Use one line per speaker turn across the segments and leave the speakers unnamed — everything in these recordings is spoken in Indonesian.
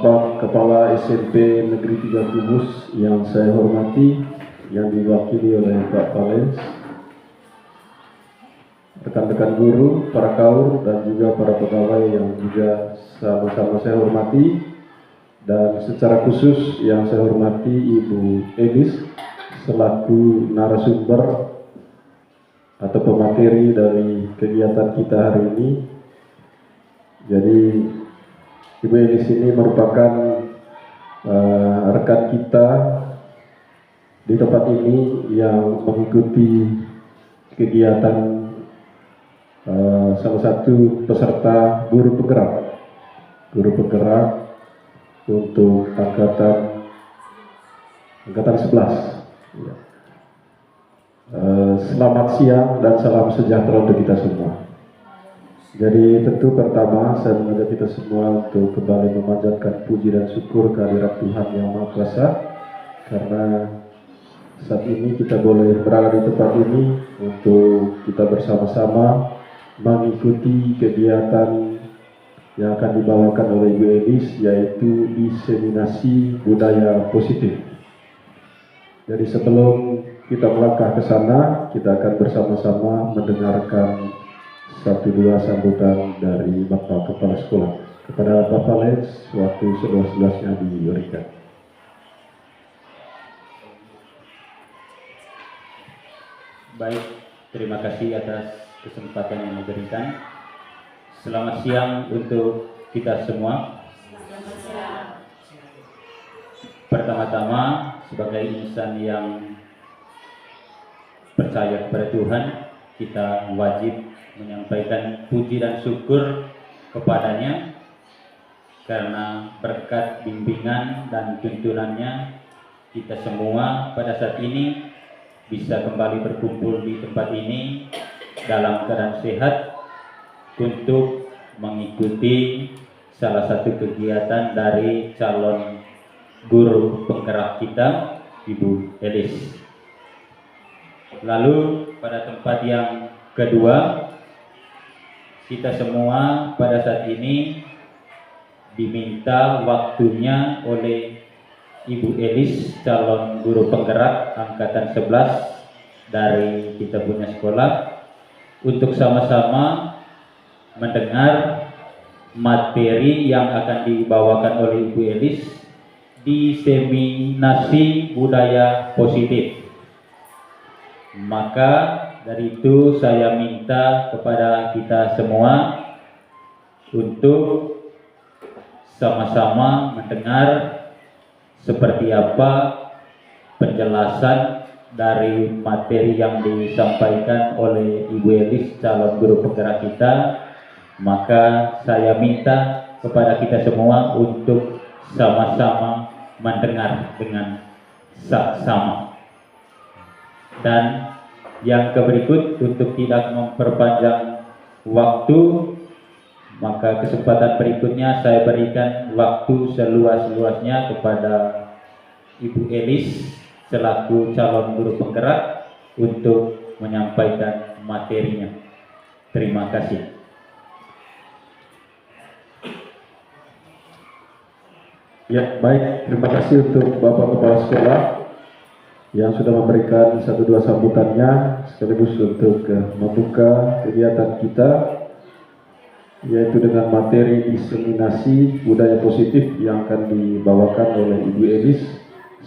Bapak Kepala SMP Negeri 3 Kudus yang saya hormati, yang diwakili oleh Pak Pales, rekan-rekan guru, para kaur, dan juga para pegawai yang juga sama-sama saya hormati, dan secara khusus yang saya hormati Ibu Elis selaku narasumber atau pemateri dari kegiatan kita hari ini. Jadi Ibu Elis ini merupakan rekan kita di tempat ini yang mengikuti kegiatan salah satu peserta guru penggerak untuk angkatan 11. Ya. Selamat siang dan salam sejahtera untuk kita semua. Jadi tentu pertama saya mengajak kita semua untuk kembali memanjatkan puji dan syukur kehadirat Tuhan Yang Maha Kuasa, karena saat ini kita boleh berada di tempat ini untuk kita bersama-sama mengikuti kegiatan yang akan dibawakan oleh Ibu Elis, yaitu diseminasi budaya positif. Jadi sebelum kita melangkah ke sana, kita akan bersama-sama mendengarkan satu dua sambutan dari Bapak Kepala Sekolah. Kepada Bapak Lens, waktu seluas-luasnya diberikan.
Baik, terima kasih atas kesempatan yang diberikan. Selamat siang untuk kita semua. Pertama-tama, sebagai insan yang percaya kepada Tuhan, kita wajib menyampaikan puji dan syukur kepadanya karena berkat bimbingan dan tuntunannya kita semua pada saat ini bisa kembali berkumpul di tempat ini dalam keadaan sehat untuk mengikuti salah satu kegiatan dari calon guru penggerak kita, Ibu Elis. Lalu pada tempat yang kedua, kita semua pada saat ini diminta waktunya oleh Ibu Elis, calon guru penggerak angkatan 11 dari kita punya sekolah, untuk sama-sama mendengar materi yang akan dibawakan oleh Ibu Elis, diseminasi budaya positif. Maka dari itu saya minta kepada kita semua untuk sama-sama mendengar seperti apa penjelasan dari materi yang disampaikan oleh Ibu Elis, calon guru penggerak kita. Maka saya minta kepada kita semua untuk sama-sama mendengar dengan saksama. Dan yang berikut, untuk tidak memperpanjang waktu, maka kesempatan berikutnya saya berikan waktu seluas-luasnya kepada Ibu Elis selaku calon guru penggerak untuk menyampaikan materinya. Terima kasih.
Ya, baik. Terima kasih untuk Bapak Kepala Sekolah yang sudah memberikan satu dua sambutannya sekaligus untuk membuka kegiatan kita, yaitu dengan materi diseminasi budaya positif yang akan dibawakan oleh Ibu Elis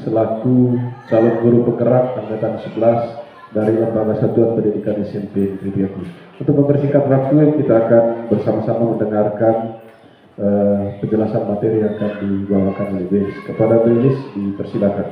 selaku calon guru penggerak angkatan 11 dari Lembaga Satuan Pendidikan SMP Negeri 3 Kudus. Untuk mempersingkat waktu, kita akan bersama-sama mendengarkan penjelasan materi yang akan dibawakan oleh Ibu Elis. Kepada Ibu Elis, dipersilakan.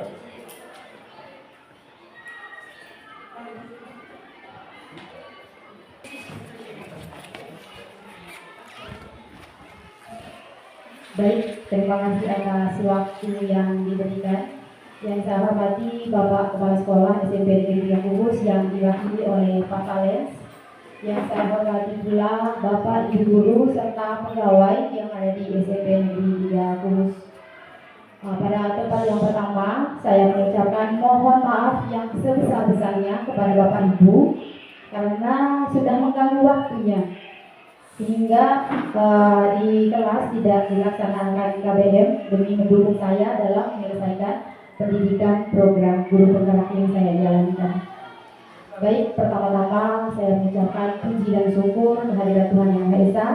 Baik, terima kasih atas waktu yang diberikan. Yang saya hormati Bapak Kepala Sekolah SMP Negeri 3 Kudus yang diwakili oleh Pak Pales. Yang saya hormati pula Bapak Ibu Guru serta pegawai yang ada di SMP Negeri 3 Kudus. Pada tempat yang pertama, saya mengucapkan mohon maaf yang sebesar-besarnya kepada Bapak Ibu karena sudah mengganggu waktunya. sehingga di kelas tidak dilaksanakan KBM demi mendukung saya dalam menyelesaikan pendidikan program guru penggerak yang saya jalankan. Baik, pertama-tama saya mengucapkan puji dan syukur kehadirat Tuhan Yang Maha Esa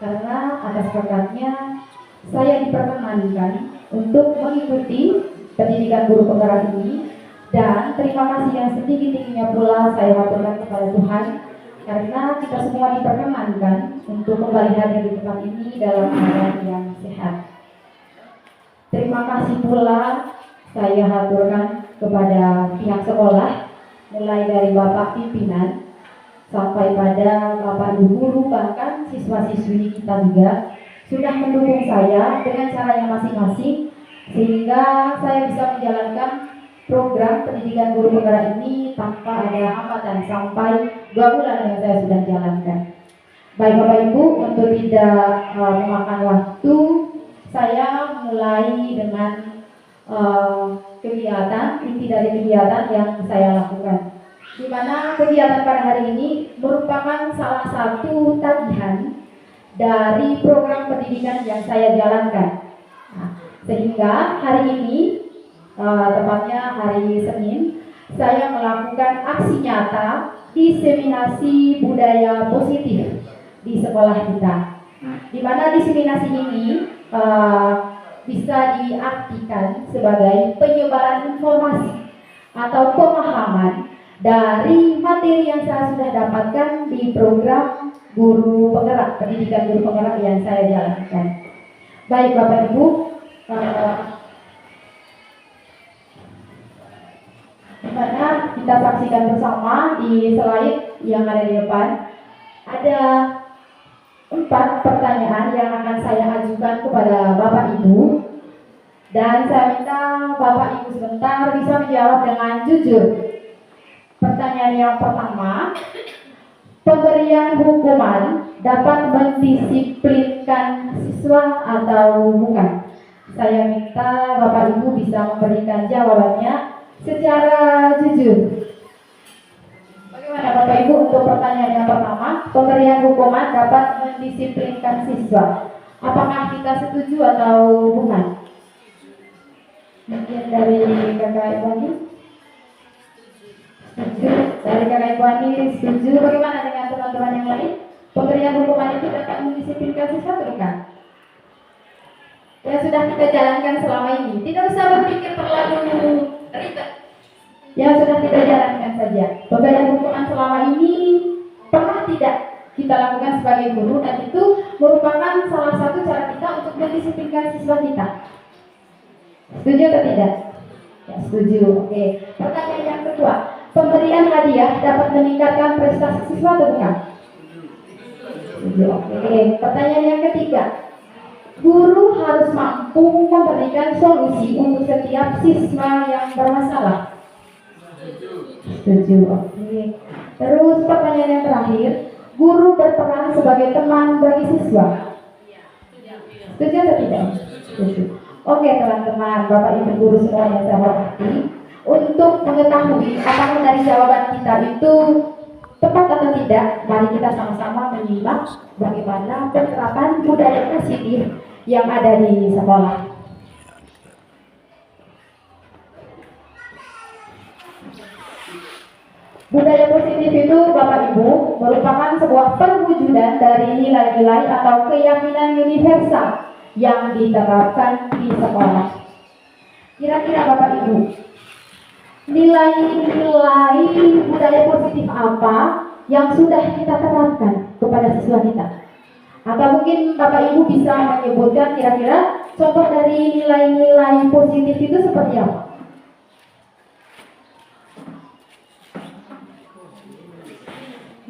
karena atas berkatnya saya diperkenankan untuk mengikuti pendidikan guru penggerak ini, dan terima kasih yang setinggi-tingginya pula saya haturkan kepada Tuhan karena kita semua diperkenankan untuk kembali hadir di tempat ini dalam keadaan yang sehat. Terima kasih pula saya haturkan kepada pihak sekolah, mulai dari Bapak pimpinan sampai pada Bapak Ibu guru, bahkan siswa-siswi kita juga sudah mendukung saya dengan caranya masing-masing, sehingga saya bisa menjalankan program pendidikan guru penggerak ini tanpa ada hambatan sampai 2 bulan yang saya sudah jalankan. Baik Bapak Ibu, untuk tidak memakan waktu, saya mulai dengan kegiatan, inti dari kegiatan yang saya lakukan, di mana kegiatan pada hari ini merupakan salah satu tagihan dari program pendidikan yang saya jalankan. Nah, sehingga hari ini, tepatnya hari Senin, saya melakukan aksi nyata diseminasi budaya positif di sekolah kita, di mana diseminasi ini bisa diartikan sebagai penyebaran informasi atau pemahaman dari materi yang saya sudah dapatkan di program guru penggerak, pendidikan guru penggerak yang saya jalankan. Baik Bapak Ibu, dimana kita saksikan bersama di slide yang ada di depan, ada 4 pertanyaan yang akan saya ajukan kepada Bapak Ibu, dan saya minta Bapak Ibu sebentar bisa menjawab dengan jujur. Pertanyaan yang pertama, pemberian hukuman dapat mendisiplinkan siswa atau bukan? Saya minta Bapak Ibu bisa memberikan jawabannya secara jujur. Bagaimana Bapak Ibu untuk pertanyaan yang pertama, pemberian hukuman dapat mendisiplinkan siswa? Apakah kita setuju atau bukan? Mungkin dari Kakak Ibu Ani? Setuju. Dari Kakak Ibu Ani setuju. Bagaimana dengan teman-teman yang lain? Pemberian hukuman itu dapat mendisiplinkan siswa atau bukan? Yang sudah kita jalankan selama ini, tidak usah berpikir terlalu ribet. Yang sudah kita jalankan saja. Pemberian hukuman selama ini pernah tidak kita lakukan sebagai guru, dan itu merupakan salah satu cara kita untuk mendisiplinkan siswa kita. Setuju atau tidak? Ya, setuju. Oke. Pertanyaan yang kedua, pemberian hadiah dapat meningkatkan prestasi siswa atau bukan? Setuju. Oke. Pertanyaan yang ketiga, guru harus mampu memberikan solusi untuk setiap siswa yang bermasalah. Setuju. Oke. Terus pertanyaan yang terakhir, guru berperan sebagai teman bagi siswa. Setuju atau tidak? Setuju. Oke teman-teman, Bapak Ibu guru semua yang saya hormati, untuk mengetahui apakah dari jawaban kita itu tepat atau tidak, mari kita sama-sama menyimak bagaimana penerapan budaya positif yang ada di sekolah. Budaya positif itu Bapak Ibu merupakan sebuah perwujudan dari nilai-nilai atau keyakinan universal yang diterapkan di sekolah. Kira-kira Bapak Ibu, nilai-nilai budaya positif apa yang sudah kita terapkan kepada siswa kita? Atau mungkin Bapak Ibu bisa menyebutkan kira-kira contoh dari nilai-nilai positif itu seperti apa?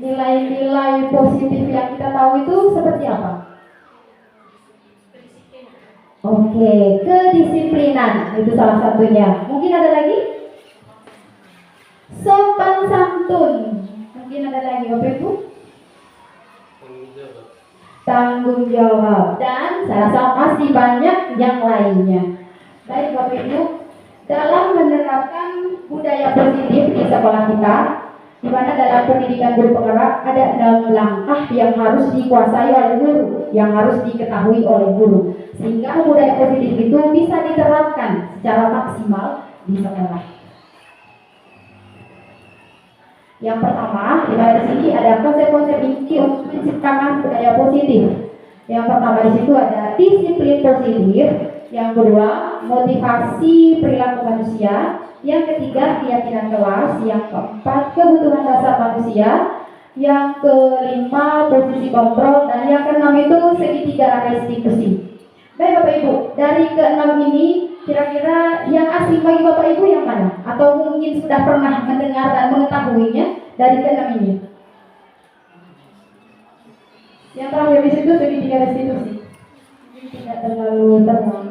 Nilai-nilai positif yang kita tahu itu seperti apa? Oke, kedisiplinan itu salah satunya. Mungkin ada lagi? Sopan santun. Mungkin ada lagi Bapak Ibu? Tanggung jawab. Dan saya rasa masih banyak yang lainnya. Baik Bapak Ibu, dalam menerapkan budaya positif di sekolah kita, di mana dalam pendidikan guru penggerak ada 6 langkah yang harus dikuasai oleh guru, yang harus diketahui oleh guru, sehingga budaya positif itu bisa diterapkan secara maksimal di sekolah. Yang pertama, di mana di sini ada konsep-konsep inti untuk menciptakan budaya positif. Yang pertama di situ ada disiplin positif, yang kedua motivasi perilaku manusia, yang ketiga keyakinan kelas, yang keempat kebutuhan dasar manusia, yang kelima posisi kontrol, dan yang keenam itu segitiga restitusi. Baik Bapak Ibu, dari keenam ini kira-kira yang asing bagi Bapak Ibu yang mana? Atau mungkin sudah pernah mendengar dan mengetahuinya dari keenam ini? Yang terakhir di situ segitiga restitusi. Ini tidak terlalu terang.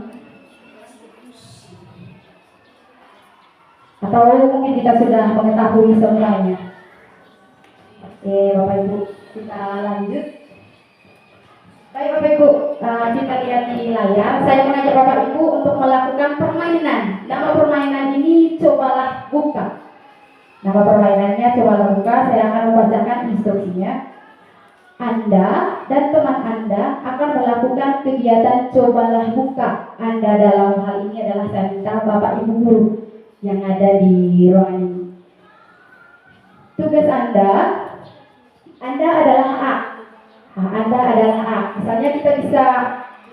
Atau mungkin kita sudah mengetahui semuanya. Oke Bapak Ibu, kita lanjut. Baik Bapak Ibu, kita lihat di layar. Saya mengajak Bapak Ibu untuk melakukan permainan. Nama permainan ini cobalah buka. Nama permainannya cobalah buka. Saya akan membacakan instruksinya. Anda dan teman Anda akan melakukan kegiatan cobalah buka. Anda dalam hal ini adalah saya minta Bapak Ibu guru yang ada di ruangan ini. Tugas Anda adalah A. Anda adalah A. Misalnya kita bisa,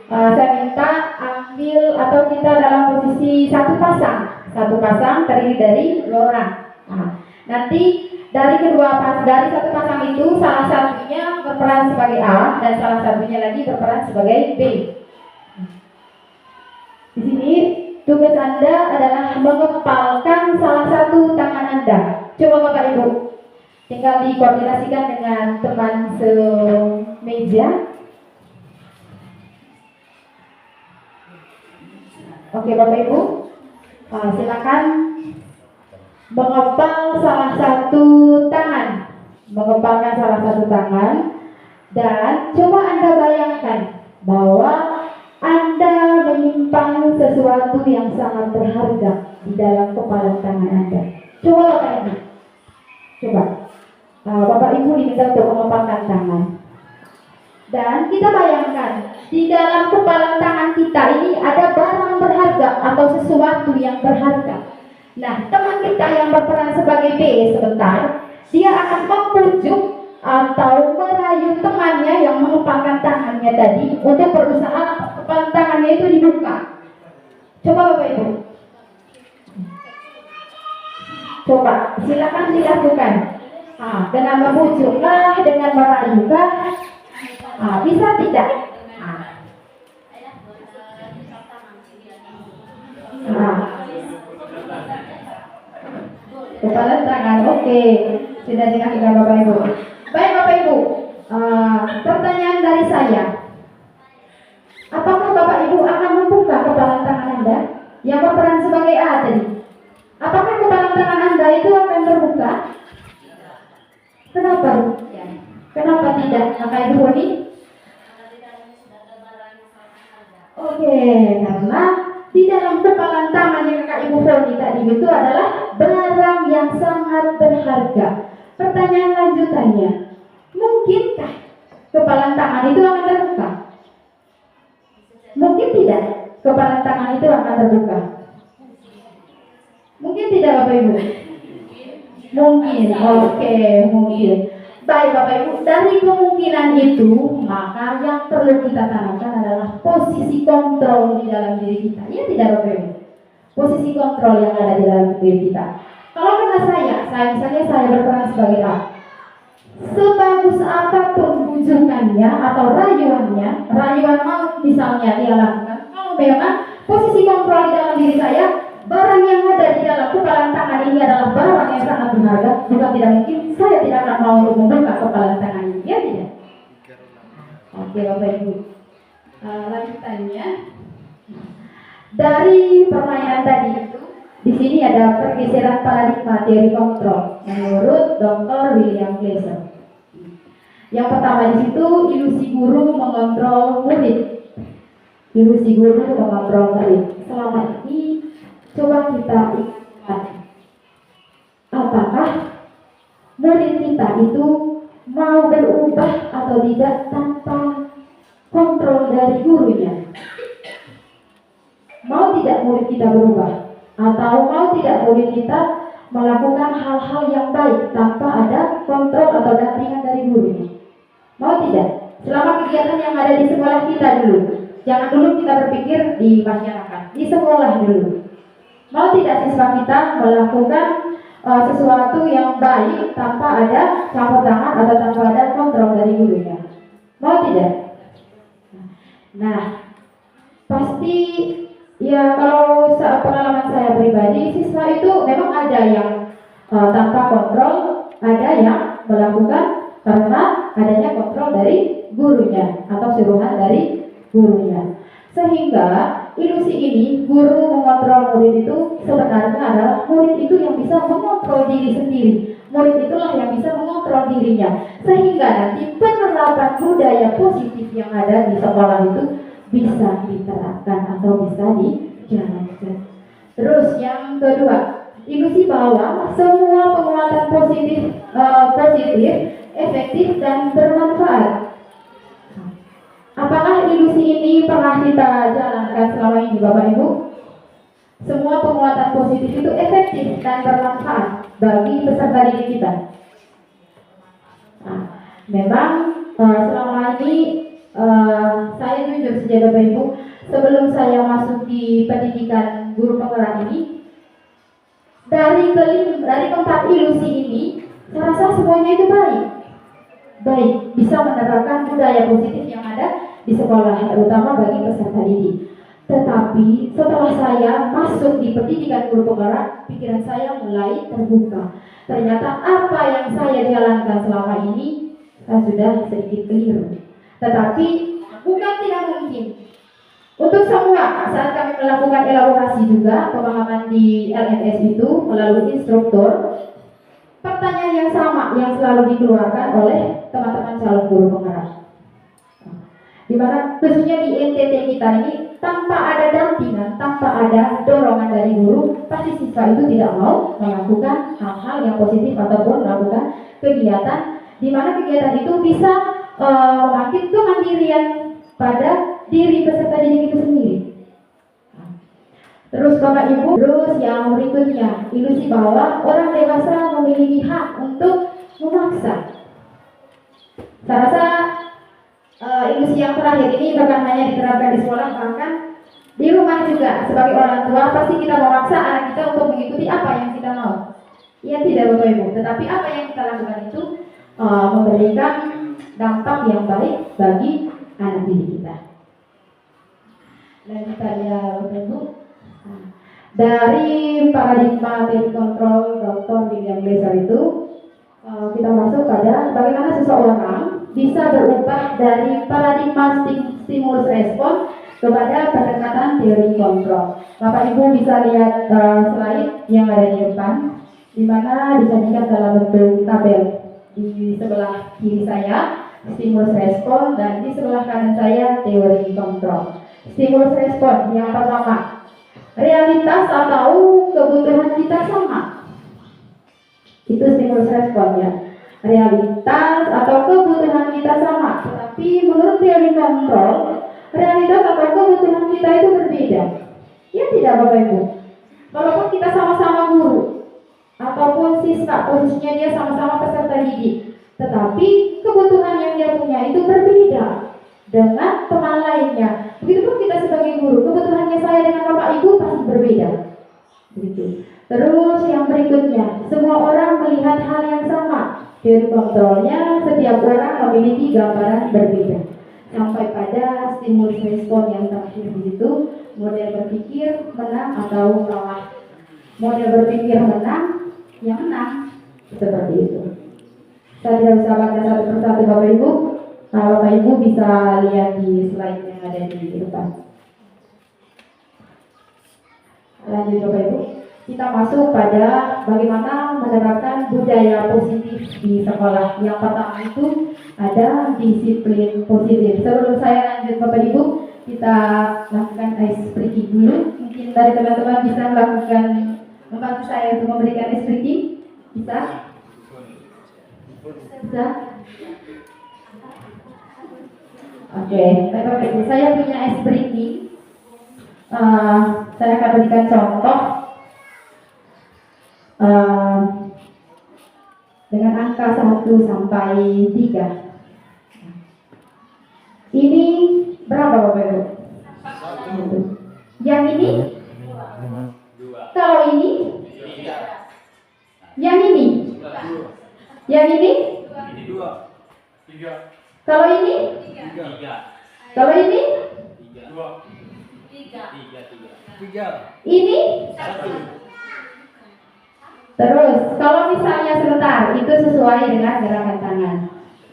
saya minta ambil atau kita dalam posisi satu pasang terdiri dari 2 orang. Nanti dari satu pasang itu salah satunya berperan sebagai A dan salah satunya lagi berperan sebagai B. Di sini tugas Anda adalah mengepalkan salah satu tangan Anda. Coba Bapak Ibu, tinggal dikoordinasikan dengan teman semeja. Oke Bapak Ibu, silakan mengepal salah satu tangan. Mengepalkan salah satu tangan. Dan coba Anda bayangkan bahwa Anda menyimpan sesuatu yang sangat berharga di dalam kepalan tangan Anda. Coba Bapak Ibu. Coba. Bapak Ibu diminta untuk mengepalkan tangan. Dan kita bayangkan di dalam kepalan tangan kita ini ada barang berharga atau sesuatu yang berharga. Nah, teman kita yang berperan sebagai B sebentar, dia akan membujuk atau merayu temannya yang mengepalkan tangannya tadi untuk berusaha kepalan tangannya itu dibuka. Coba Bapak Ibu. Coba, silakan dilakukan. Dengan membujuklah, dengan merayukah, bisa tidak? Kepalan tangan, oke. Sudah dilakukan Bapak Ibu. Baik Bapak Ibu, pertanyaan dari saya. Apakah Bapak Ibu akan membuka kepalan tangan Anda yang berperan sebagai A tadi? Apakah kepalan tangan Anda itu akan terbuka? Kenapa? Kenapa tidak? Maka Ibu Boni? Oke, karena di dalam kepalan tangan yang Kak Ibu Foni tadi itu adalah barang yang sangat berharga. Pertanyaan lanjutannya, mungkinkah kepalan tangan itu akan terbuka? Mungkin tidak kepalan tangan itu akan terbuka. Mungkin tidak Bapak Ibu? Mungkin, oke, mungkin. Baik Bapak Ibu, dari kemungkinan itu, maka yang perlu kita tanamkan adalah posisi kontrol di dalam diri kita. Iya tidak Bapak Ibu? Posisi kontrol yang ada di dalam diri kita. Kalau kena saya berperan sebagai A. Sebagus apapun bujukannya atau rayuan mau misalnya dia lakukan, kalau memang posisi kontrol di dalam diri saya, barang yang ada di dalam kepalan tangan ini adalah barang yang sangat berharga, bukan tidak mungkin saya tidak akan mau untuk membuka kepalan tangan ini, ya tidak? Oke Bapak Ibu, lanjutannya dari permainan tadi itu, di sini ada pergeseran paradigma teori kontrol menurut Dr. William Glasser. Yang pertama di situ ilusi guru mengontrol murid. Ilusi guru mengontrol murid. Selama ini coba kita ingat, apakah murid kita itu mau berubah atau tidak tanpa kontrol dari gurunya. Mau tidak murid kita berubah, atau mau tidak murid kita melakukan hal-hal yang baik tanpa ada kontrol atau dampingan dari gurunya. Mau tidak? Selama kegiatan yang ada di sekolah kita dulu. Jangan dulu kita berpikir di masyarakat, di sekolah dulu. Mau tidak siswa kita melakukan sesuatu yang baik tanpa ada campur tangan atau tanpa ada kontrol dari gurunya? Mau tidak? Nah, pasti ya kalau pengalaman saya pribadi, siswa itu memang ada yang tanpa kontrol, ada yang melakukan karena adanya kontrol dari gurunya atau suruhan dari gurunya. Sehingga ilusi ini, guru mengontrol murid itu sebenarnya adalah murid itu yang bisa mengontrol diri sendiri. Murid itulah yang bisa mengontrol dirinya. Sehingga nanti penerapan budaya positif yang ada di sekolah itu bisa diterapkan atau bisa dijalankan. Terus yang kedua, ilusi bahwa semua penguatan positif, efektif dan bermanfaat. Apakah ilusi ini pernah kita jalankan selama ini, Bapak Ibu? Semua penguatan positif itu efektif dan bermanfaat bagi peserta didik kita. Nah, memang selama ini saya jujur saja Bapak Ibu, sebelum saya masuk di pendidikan guru penggerak ini, dari keempat ilusi ini, saya rasa semuanya itu baik, bisa menerapkan budaya positif yang ada di sekolah, terutama bagi peserta didik. Tetapi setelah saya masuk di pendidikan guru penggerak, pikiran saya mulai terbuka. Ternyata apa yang saya jalankan selama ini sudah sedikit keliru. Tetapi bukan tidak mungkin. Untuk semua, saat kami melakukan elaborasi juga pemahaman di LMS itu melalui instruktur, pertanyaan yang sama yang selalu dikeluarkan oleh teman-teman calon guru penggerak. Di mana khususnya di NTT kita ini, tanpa ada dampingan, tanpa ada dorongan dari guru, pasti siswa itu tidak mau melakukan hal-hal yang positif ataupun melakukan kegiatan di mana kegiatan itu bisa membangkit kemandirian pada diri peserta didik itu sendiri. Terus Bapak Ibu, terus yang berikutnya, ilusi bahwa orang dewasa memiliki hak untuk memaksa. Saya rasa ilusi yang terakhir ini bukan hanya diterapkan di sekolah, bahkan di rumah juga. Sebagai orang tua pasti kita memaksa anak kita untuk mengikuti apa yang kita mau. Iya tidak Bapak Ibu, tetapi apa yang kita lakukan itu memberikan dampak yang baik bagi anak didik kita. Dan kita lihat Bapak Ibu, dari paradigma teori kontrol Dr. William Glasser itu, kita masuk pada bagaimana seseorang bisa berubah dari paradigma stimulus respon kepada pendekatan teori kontrol. Bapak Ibu bisa lihat slide yang ada di depan, di mana disajikan dalam bentuk tabel. Di sebelah kiri saya stimulus respon dan di sebelah kanan saya teori kontrol. Stimulus respon yang pertama, realitas atau kebutuhan kita sama. Itu stimulus respon ya. Realitas atau kebutuhan kita sama, tetapi menurut teori kontrol, realitas atau kebutuhan kita itu berbeda. Ya tidak Bapak Ibu. Walaupun kita sama-sama guru ataupun siswa, posisinya dia sama-sama peserta didik, tetapi kebutuhan yang dia punya itu berbeda dengan teman lainnya. Begitupun kita sebagai guru, kebutuhannya saya dengan Bapak Ibu pasti berbeda. Begitu. Terus yang berikutnya, semua orang melihat hal yang sama. Teori kontrolnya, setiap orang memiliki gambaran berbeda. Sampai pada stimulus respon yang terakhir di situ, model berpikir menang atau kalah. Model berpikir menang, yang menang seperti itu. Saya tidak bisa baca satu persatu Bapak Ibu. Bapak Ibu bisa lihat di slide yang ada di depan. Lanjut Bapak Ibu. Kita masuk pada bagaimana menerapkan budaya positif di sekolah. Yang pertama itu ada disiplin positif. Sebelum saya lanjut Bapak Ibu, kita lakukan ice breaking dulu. Mungkin dari teman-teman bisa membantu saya untuk memberikan ice breaking. Bisa? Bisa? Oke, Bapak Ibu, saya punya ice breaking. Saya akan berikan contoh dengan angka 1 sampai 3. Ini berapa Bapak Ibu? 1. Yang ini? 2. Kalau ini? 3. Yang ini? 2. Yang ini?
2. 3.
Kalau ini?
3.
Kalau ini?
2. 3.
Ini?
1.
Terus, kalau misalnya sebentar, itu sesuai dengan gerakan tangan.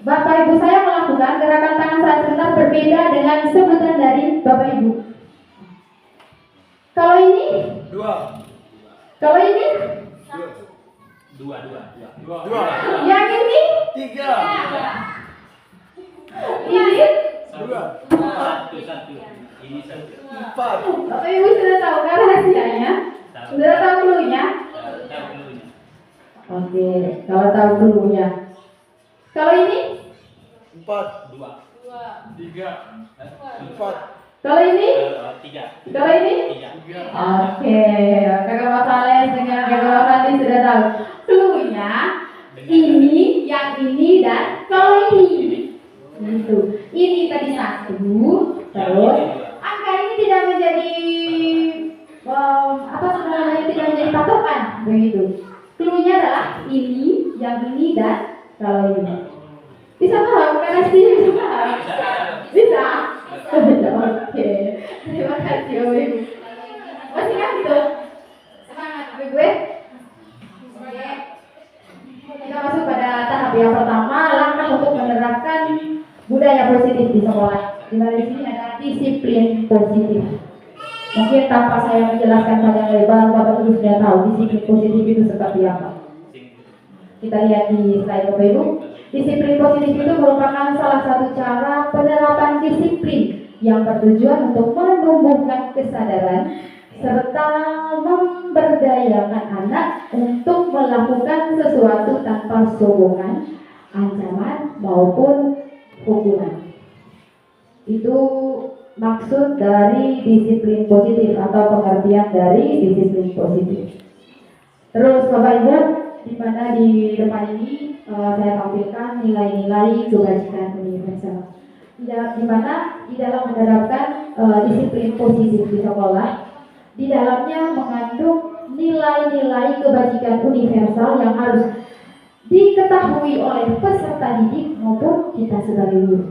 Bapak Ibu saya melakukan gerakan tangan saat sebentar berbeda dengan sebutan dari Bapak Ibu. Kalau ini?
2.
Kalau ini?
2.
Yang ini?
3.
Ini?
1. Ini 1. 4.
Bapak Ibu sudah tahu kan rahasianya? Sudah tahu dulunya? Oke, kalau tahu dulunya. Kalau ini?
4. 2. 3. 4.
Kalau ini?
3.
Kalau ini?
3.
Oke, kakak Bapales dengan kakak Bapales sudah tahu. Cluenya ini, yang ini, dan kalau ini. Gitu. Ini tadi 1, terus angka ini tidak menjadi apa sebenarnya tidak menjadi patokan, begitu. Cluenya adalah ini, yang ini, dan kalau ini. Bisa paham? Karena sih bisa paham. Bisa. Oke. Terima kasih Ibu. Masih kan gitu? Semangat gue. Oke. Kita masuk pada tahap yang pertama, langkah untuk menerapkan budaya positif di sekolah. Di mana di sini ada disiplin positif. Mungkin tanpa saya menjelaskan panjang lebar, Bapak Ibu sudah tahu disiplin positif itu seperti apa. Kita lihat di slide Bapak Ibu. Disiplin positif itu merupakan salah satu cara penerapan disiplin yang bertujuan untuk menumbuhkan kesadaran serta memberdayakan anak untuk melakukan sesuatu tanpa sokongan, ancaman maupun hukuman. Itu maksud dari disiplin positif atau pengertian dari disiplin positif. Terus Bapak Ibu, di mana di depan ini saya tampilkan nilai-nilai kebajikan universal. Di mana di dalam menerapkan disiplin positif di sekolah, di dalamnya mengandung nilai-nilai kebajikan universal yang harus diketahui oleh peserta didik maupun kita sebagai guru.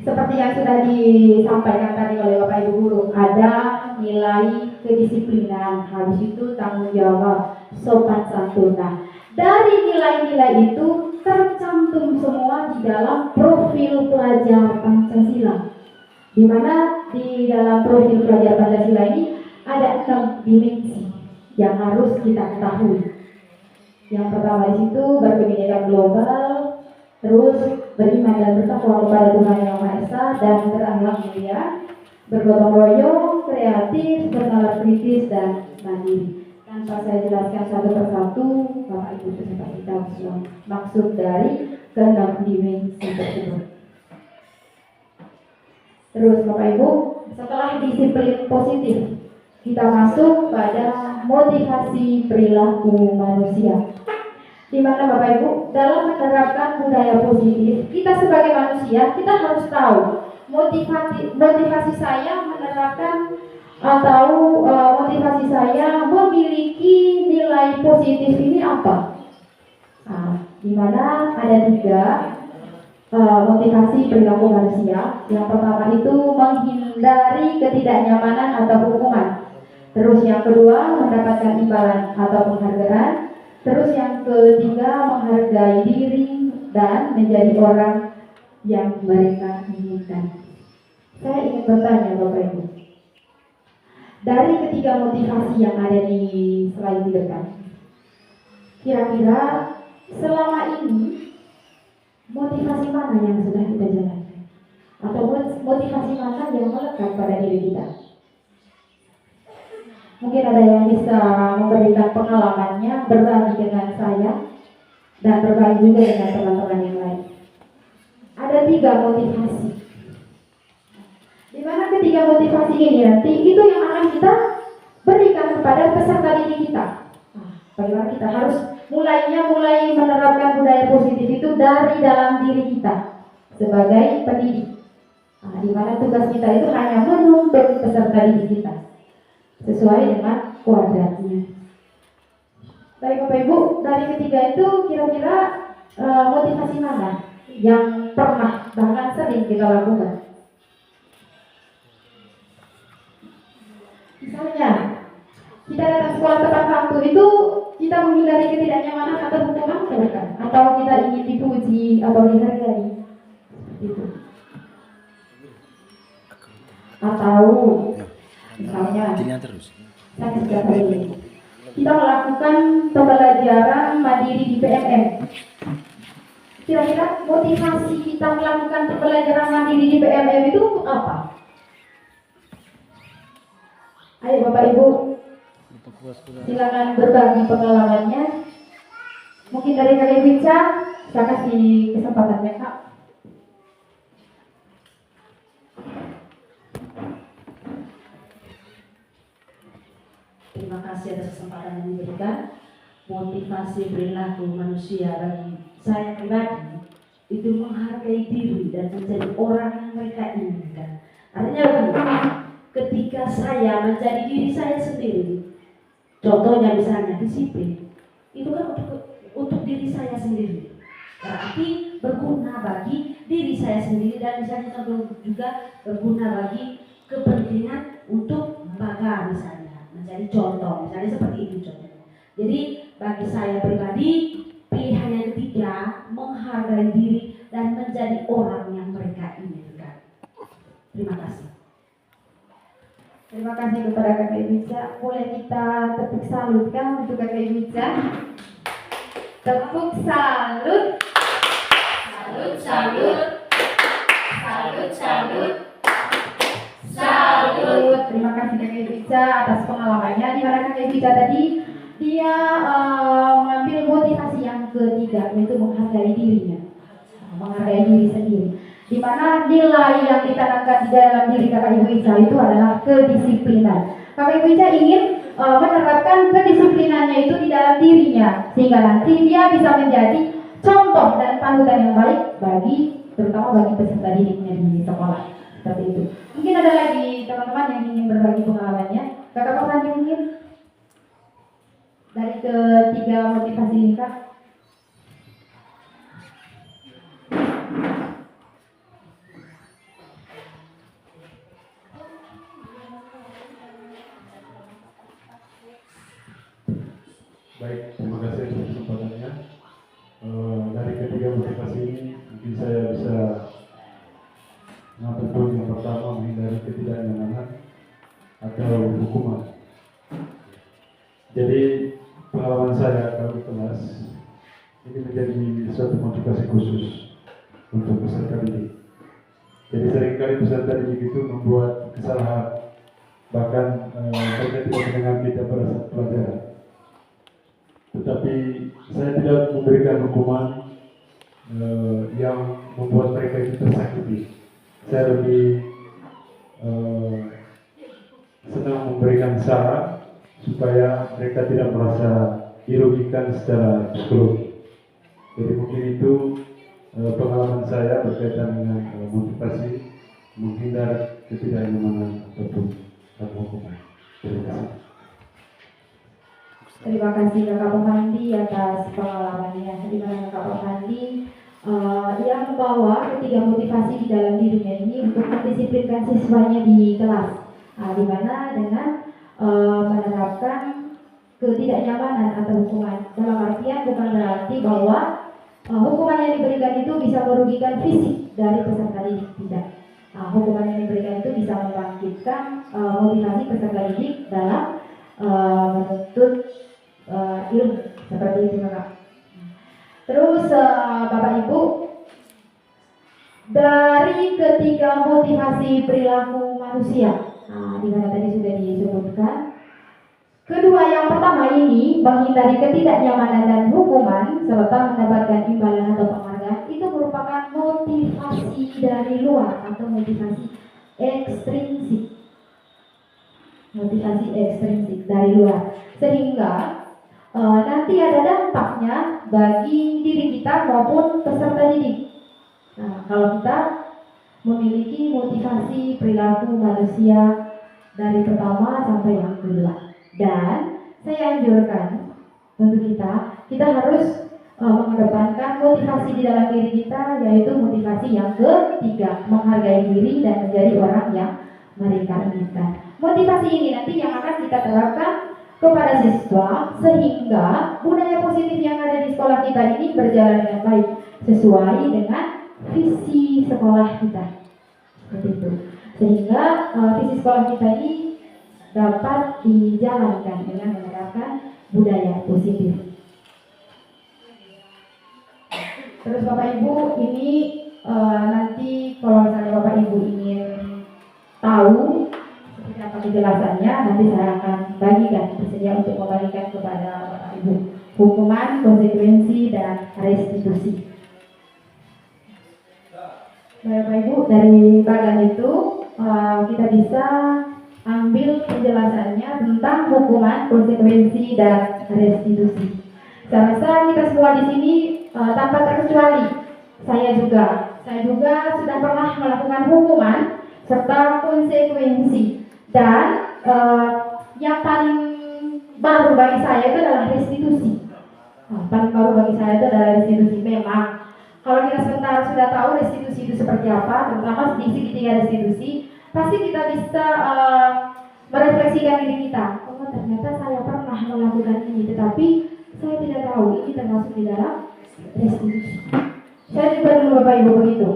Seperti yang sudah disampaikan tadi oleh Bapak Ibu guru, ada nilai kedisiplinan, habis itu tanggung jawab, sopan santun. Nah, dari nilai-nilai itu tercantum semua di dalam profil pelajar Pancasila. Di mana di dalam profil pelajar Pancasila ini ada 6 dimensi yang harus kita ketahui. Yang pertama di situ berkebinekaan global, terus beriman dan bertakwa kepada Tuhan Yang Maha Esa dan berakhlak mulia, bergotong royong, kreatif, bernalar kritis dan mandiri. Tanpa saya jelaskan satu persatu, Bapak Ibu sudah pasti tahu semua maksud dari ke-6 dimensi tersebut. Terus Bapak Ibu, setelah disiplin positif, kita masuk pada motivasi perilaku manusia. Di mana Bapak Ibu, dalam menerapkan budaya positif, kita sebagai manusia, kita harus tahu motivasi saya menerapkan atau motivasi saya memiliki nilai positif ini apa? Nah, di mana ada 3 motivasi perilaku manusia. Yang pertama itu menghindari ketidaknyamanan atau hukuman. Terus yang kedua mendapatkan imbalan atau penghargaan. Terus yang ketiga menghargai diri dan menjadi orang yang mereka inginkan. Saya ingin bertanya Bapak Ibu, dari ketiga motivasi yang ada di slide di depan, kira-kira selama ini motivasi mana yang sudah kita jalankan? Atau motivasi mana yang melekat pada diri kita? Mungkin ada yang bisa memberikan pengalamannya, berbagi dengan saya. dan berbagi juga dengan teman-teman yang lain. Ada 3 motivasi. Di mana ketiga motivasi ini nanti itu yang akan kita berikan kepada peserta didik kita. Bagaimana kita harus mulai menerapkan budaya positif itu dari dalam diri kita sebagai pendidik. Di mana tugas kita itu hanya menuntut peserta didik kita sesuai dengan kuadratnya. Baik Bapak Ibu, dari ketiga itu kira-kira motivasi mana yang pernah bahkan sering kita lakukan? Misalnya, kita datang sekolah tepat waktu itu kita menghindari ketidaknyamanan atau hukuman bukan? Atau kita ingin dipuji atau dihargai? Itu. Atau misalnya, saya sejak hari ini kita melakukan pembelajaran mandiri di PMM. Kira-kira motivasi kita melakukan pembelajaran mandiri di PMM itu untuk apa? Ayo Bapak Ibu, silakan berbagi pengalamannya. Mungkin dari Kak Ica, saya kasih kesempatannya Kak.
Terima kasih atas kesempatan yang diberikan. Motivasi perilaku manusia bagi saya pribadi itu menghargai diri dan menjadi orang yang mereka inginkan. Artinya begini, ketika saya menjadi diri saya sendiri, contohnya misalnya disiplin, itu kan untuk diri saya sendiri, berarti berguna bagi diri saya sendiri dan misalnya contoh juga berguna bagi kepentingan untuk lembaga misalnya, menjadi contoh, misalnya seperti itu contohnya. Jadi bagi saya pribadi pilihan yang ketiga menghargai diri dan menjadi orang yang mereka inginkan. Terima kasih.
Terima kasih kepada Kakak Ica. Boleh kita tepuk salut kan untuk Kakak Ica? Tepuk salut. Salut, salut. Salut, salut. Salut. Terima kasih Kakak Ica atas pengalamannya. Di mana Kakak Ica tadi dia mengambil motivasi yang ketiga, yaitu menghargai dirinya, menghargai diri sendiri. Di mana nilai yang ditanamkan di dalam diri Kakak Ibu Ica itu adalah kedisiplinan. Kakak Ibu Ica ingin menerapkan kedisiplinannya itu di dalam dirinya, sehingga nanti dia bisa menjadi contoh dan panutan yang baik terutama bagi peserta didiknya di sekolah. Seperti itu. Mungkin ada lagi teman-teman yang ingin berbagi pengalamannya. Kakak Papa mungkin dari ketiga motivasi ini Kak.
Baik, terima kasih atas kesempatannya. Dari ketiga motivasi ini mungkin saya bisa mengatur yang pertama menghindari ketidaknyamanan atau hukuman. Jadi pengalaman saya kalau di kelas ini menjadi suatu motivasi khusus untuk peserta didik. Jadi seringkali peserta didik itu membuat kesalahan, bahkan mereka tidak mendengar kita pada saat pelajaran. Tetapi saya tidak memberikan hukuman yang membuat mereka itu tersakiti. Saya lebih senang memberikan saran supaya mereka tidak merasa dirugikan secara psikologi. Jadi mungkin itu pengalaman saya berkaitan dengan motivasi menghindar ketidaknyamanan ataupun hukuman. Terima kasih.
Terima kasih Kakak Pemandi atas pengalamannya. Di mana Kakak Pemandi yang membawa ketiga motivasi di dalam dirinya ini untuk mendisiplinkan siswanya di kelas. Di mana dengan menerapkan ketidaknyamanan atau hukuman. Dalam artian bukan berarti bahwa hukuman yang diberikan itu bisa merugikan fisik dari peserta didik, tidak. Hukuman yang diberikan itu bisa membangkitkan motivasi peserta didik dalam menuntut ilmu, seperti itu Kakak. Terus Bapak Ibu, dari ketiga motivasi perilaku manusia, di mana tadi sudah disebutkan Kedua, yang pertama ini menghindari ketidaknyamanan dan hukuman serta mendapatkan imbalan atau penghargaan itu merupakan motivasi dari luar atau motivasi ekstrinsik. Motivasi ekstrinsik dari luar, sehingga nanti ada dampaknya bagi diri kita maupun peserta didik. Nah, kalau kita memiliki motivasi perilaku manusia dari pertama sampai yang kedua. Dan saya anjurkan untuk kita harus mengedepankan motivasi di dalam diri kita, yaitu motivasi yang ketiga, menghargai diri dan menjadi orang yang mereka inginkan. Motivasi ini nanti yang akan kita terapkan kepada siswa sehingga budaya positif yang ada di sekolah kita ini berjalan dengan baik sesuai dengan visi sekolah kita. Seperti itu. Sehingga visi sekolah kita ini dapat dijalankan dengan menerapkan budaya positif. Terus Bapak Ibu, ini nanti kalau misalnya Bapak Ibu ingin tahu seperti apa penjelasannya, nanti saya akan bagikan, bersedia untuk membagikan kepada Bapak Ibu hukuman, konsekuensi, dan restitusi. Bapak Ibu, dari bagian itu kita bisa ambil penjelasannya tentang hukuman, konsekuensi, dan restitusi. Saya rasa kita semua di sini tanpa terkecuali, saya juga sudah pernah melakukan hukuman serta konsekuensi. Dan yang paling baru bagi saya itu adalah restitusi. Paling baru bagi saya itu adalah restitusi. Memang kalau kita sebentar sudah tahu restitusi itu seperti apa, terutama di segitiga restitusi, pasti kita bisa merefleksikan diri kita. Oh, ternyata saya pernah melakukan ini, tetapi saya tidak tahu ini termasuk di dalam restitusi. Saya juga dulu Bapak Ibu begitu,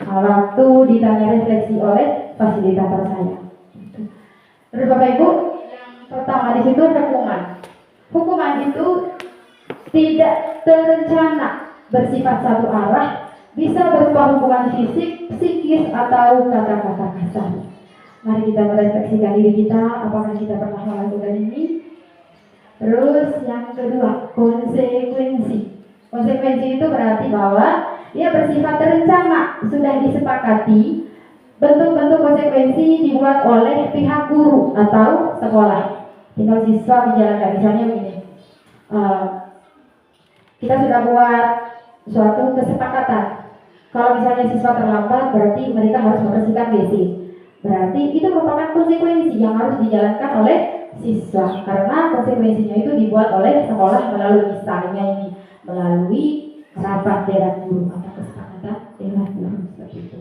waktu ditanya refleksi oleh fasilitator saya. Terus Bapak Ibu, yang pertama di situ hukuman. Hukuman itu tidak terencana, bersifat satu arah, bisa berupa hukuman fisik, psikis, atau kata-kata kasar. Mari kita merefleksikan diri kita, apakah kita pernah melakukan ini. Terus yang kedua, konsekuensi. Konsekuensi itu berarti bahwa dia bersifat terencana, sudah disepakati. Bentuk-bentuk konsekuensi dibuat oleh pihak guru atau sekolah. Tinggal siswa dijalankan. Misalnya begini, kita sudah buat suatu kesepakatan. Kalau misalnya siswa terlambat, berarti mereka harus membersihkan WC. Berarti itu merupakan konsekuensi yang harus dijalankan oleh siswa. Karena konsekuensinya itu dibuat oleh sekolah melalui misalnya ini, melalui rapat dewan guru atau kesepakatan dewan guru seperti itu.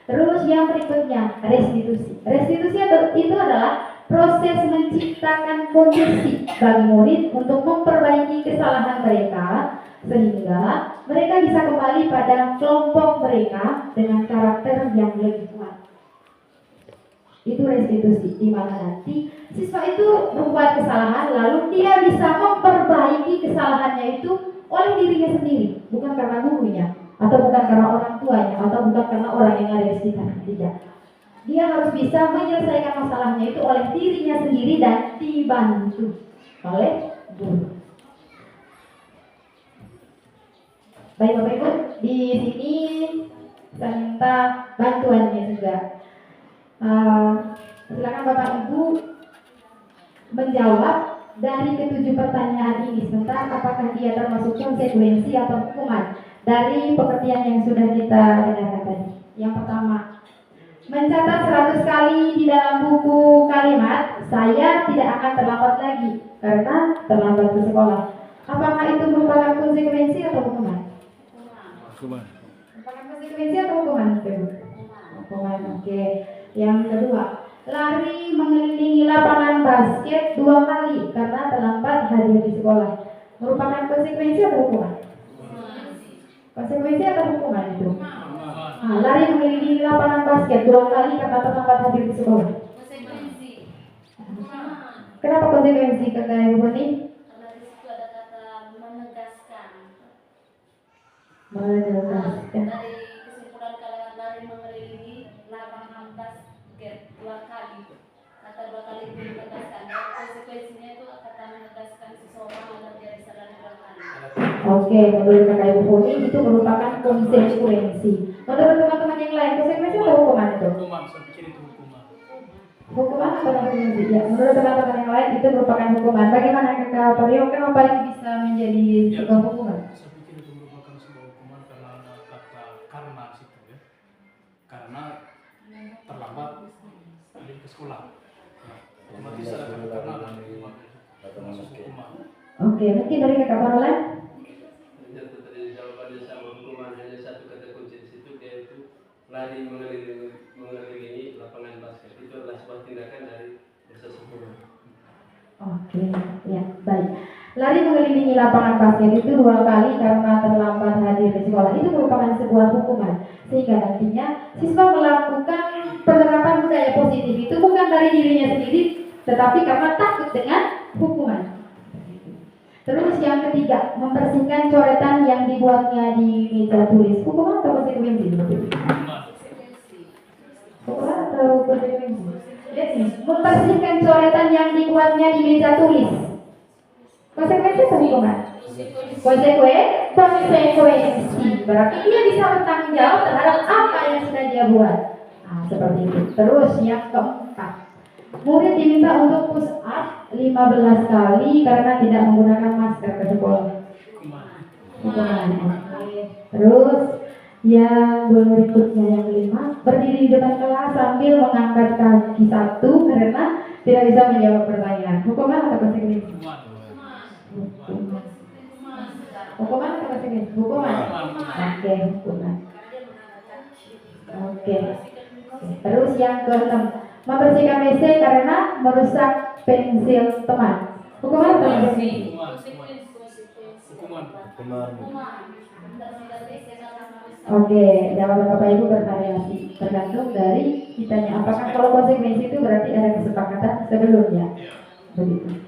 Terus yang berikutnya, restitusi. Restitusi itu adalah proses menciptakan kondisi bagi murid untuk memperbaiki kesalahan mereka sehingga mereka bisa kembali pada kelompok mereka dengan karakter yang lebih kuat. Itu restitusi, di mana nanti siswa itu membuat kesalahan lalu dia bisa memperbaiki kesalahannya itu oleh dirinya sendiri, bukan karena gurunya atau bukan karena orang tuanya atau bukan karena orang yang ada di sekitar. Tidak. Dia harus bisa menyelesaikan masalahnya itu oleh dirinya sendiri dan dibantu oleh guru. Baik Bapak Ibu, di sini saya minta bantuannya juga. Silakan Bapak Ibu menjawab dari ketujuh pertanyaan ini. Sebentar, apakah dia termasuk konsekuensi atau hukuman dari pengertian yang sudah kita dengarkan tadi. Yang pertama, mencatat 100 kali di dalam buku kalimat, saya tidak akan terlambat lagi karena terlambat ke sekolah. Apakah itu merupakan konsekuensi atau hukuman? Hukuman. Merupakan konsekuensi atau hukuman? Hukuman, oke. Yang kedua, lari mengelilingi lapangan basket 2 kali karena terlambat hadir di sekolah. Merupakan konsekuensi atau hukuman? Konsekuensi atau hukuman itu? Lari mengelilingi lapangan basket 2 kali karena terlambat hadir di sekolah. Konsekuensi. Kenapa konsekuensi kata Ibu Boni?
Karena di situ ada kata menegaskan.
Menegaskan.
Dari kesimpulan kalian lari mengelilingi lapangan basket 2 kali. Kata 2 kali itu menegaskan. Dan konsekuensinya itu kata
Oke, menurut kakak Ibu Foni itu merupakan konsekuensi. Menurut teman-teman yang lain, konsekuensi atau hukuman itu?
Hukuman, saya pikir itu hukuman.
Hukuman atau konsekuensi? Ya, menurut teman-teman yang lain itu merupakan hukuman. Bagaimana kakak Torio? Kenapa ini bisa menjadi sebuah hukuman?
Saya pikir itu merupakan sebuah hukuman karena ada kata karena situ ya. Karena terlambat adik ke sekolah. Ya, otomatis ada kata karena dan hukuman. Masuk hukuman.
Oke, mungkin dari kakak Parolan?
Jatuh tadi jawabannya sama hukuman, hanya satu kata kunci di situ, yaitu lari mengelilingi lapangan basket. Itu adalah sebuah tindakan dari proses hukum.
Oke, ya baik. Lari mengelilingi lapangan basket itu 2 kali karena terlambat hadir di sekolah itu merupakan sebuah hukuman. Sehingga nantinya siswa melakukan penerapan budaya positif itu bukan dari dirinya sendiri, tetapi karena takut dengan hukuman. Terus yang ketiga, membersihkan coretan yang dibuatnya di meja tulis. Hukuman atau konsekuensi? Hukuman atau konsekuensi? Lihat nih, membersihkan coretan yang dibuatnya di meja tulis. Konsekuensi atau hukuman? Konsekuensi. Berarti dia bisa bertanggung jawab terhadap apa yang sudah dia buat. Nah, seperti itu. Terus yang keempat, murid diminta untuk push up 15 kali karena tidak menggunakan masker ke sekolah. Hukuman. Terus yang berikutnya yang kelima, berdiri di depan kelas sambil mengangkat kaki satu karena tidak bisa menjawab pertanyaan. Hukuman atau konsekuensi? Hukuman atau konsekuensi? Hukuman. Oke, hukuman. Oke. Terus yang keenam, membersihkan WC karena merusak pensil teman. Hukuman atau konsekuensi?
Hukuman.
Oke, jawaban Bapak Ibu bervariasi tergantung dari kitanya. Apakah kalau konsekuensi itu berarti ada kesepakatan sebelumnya? Begitu.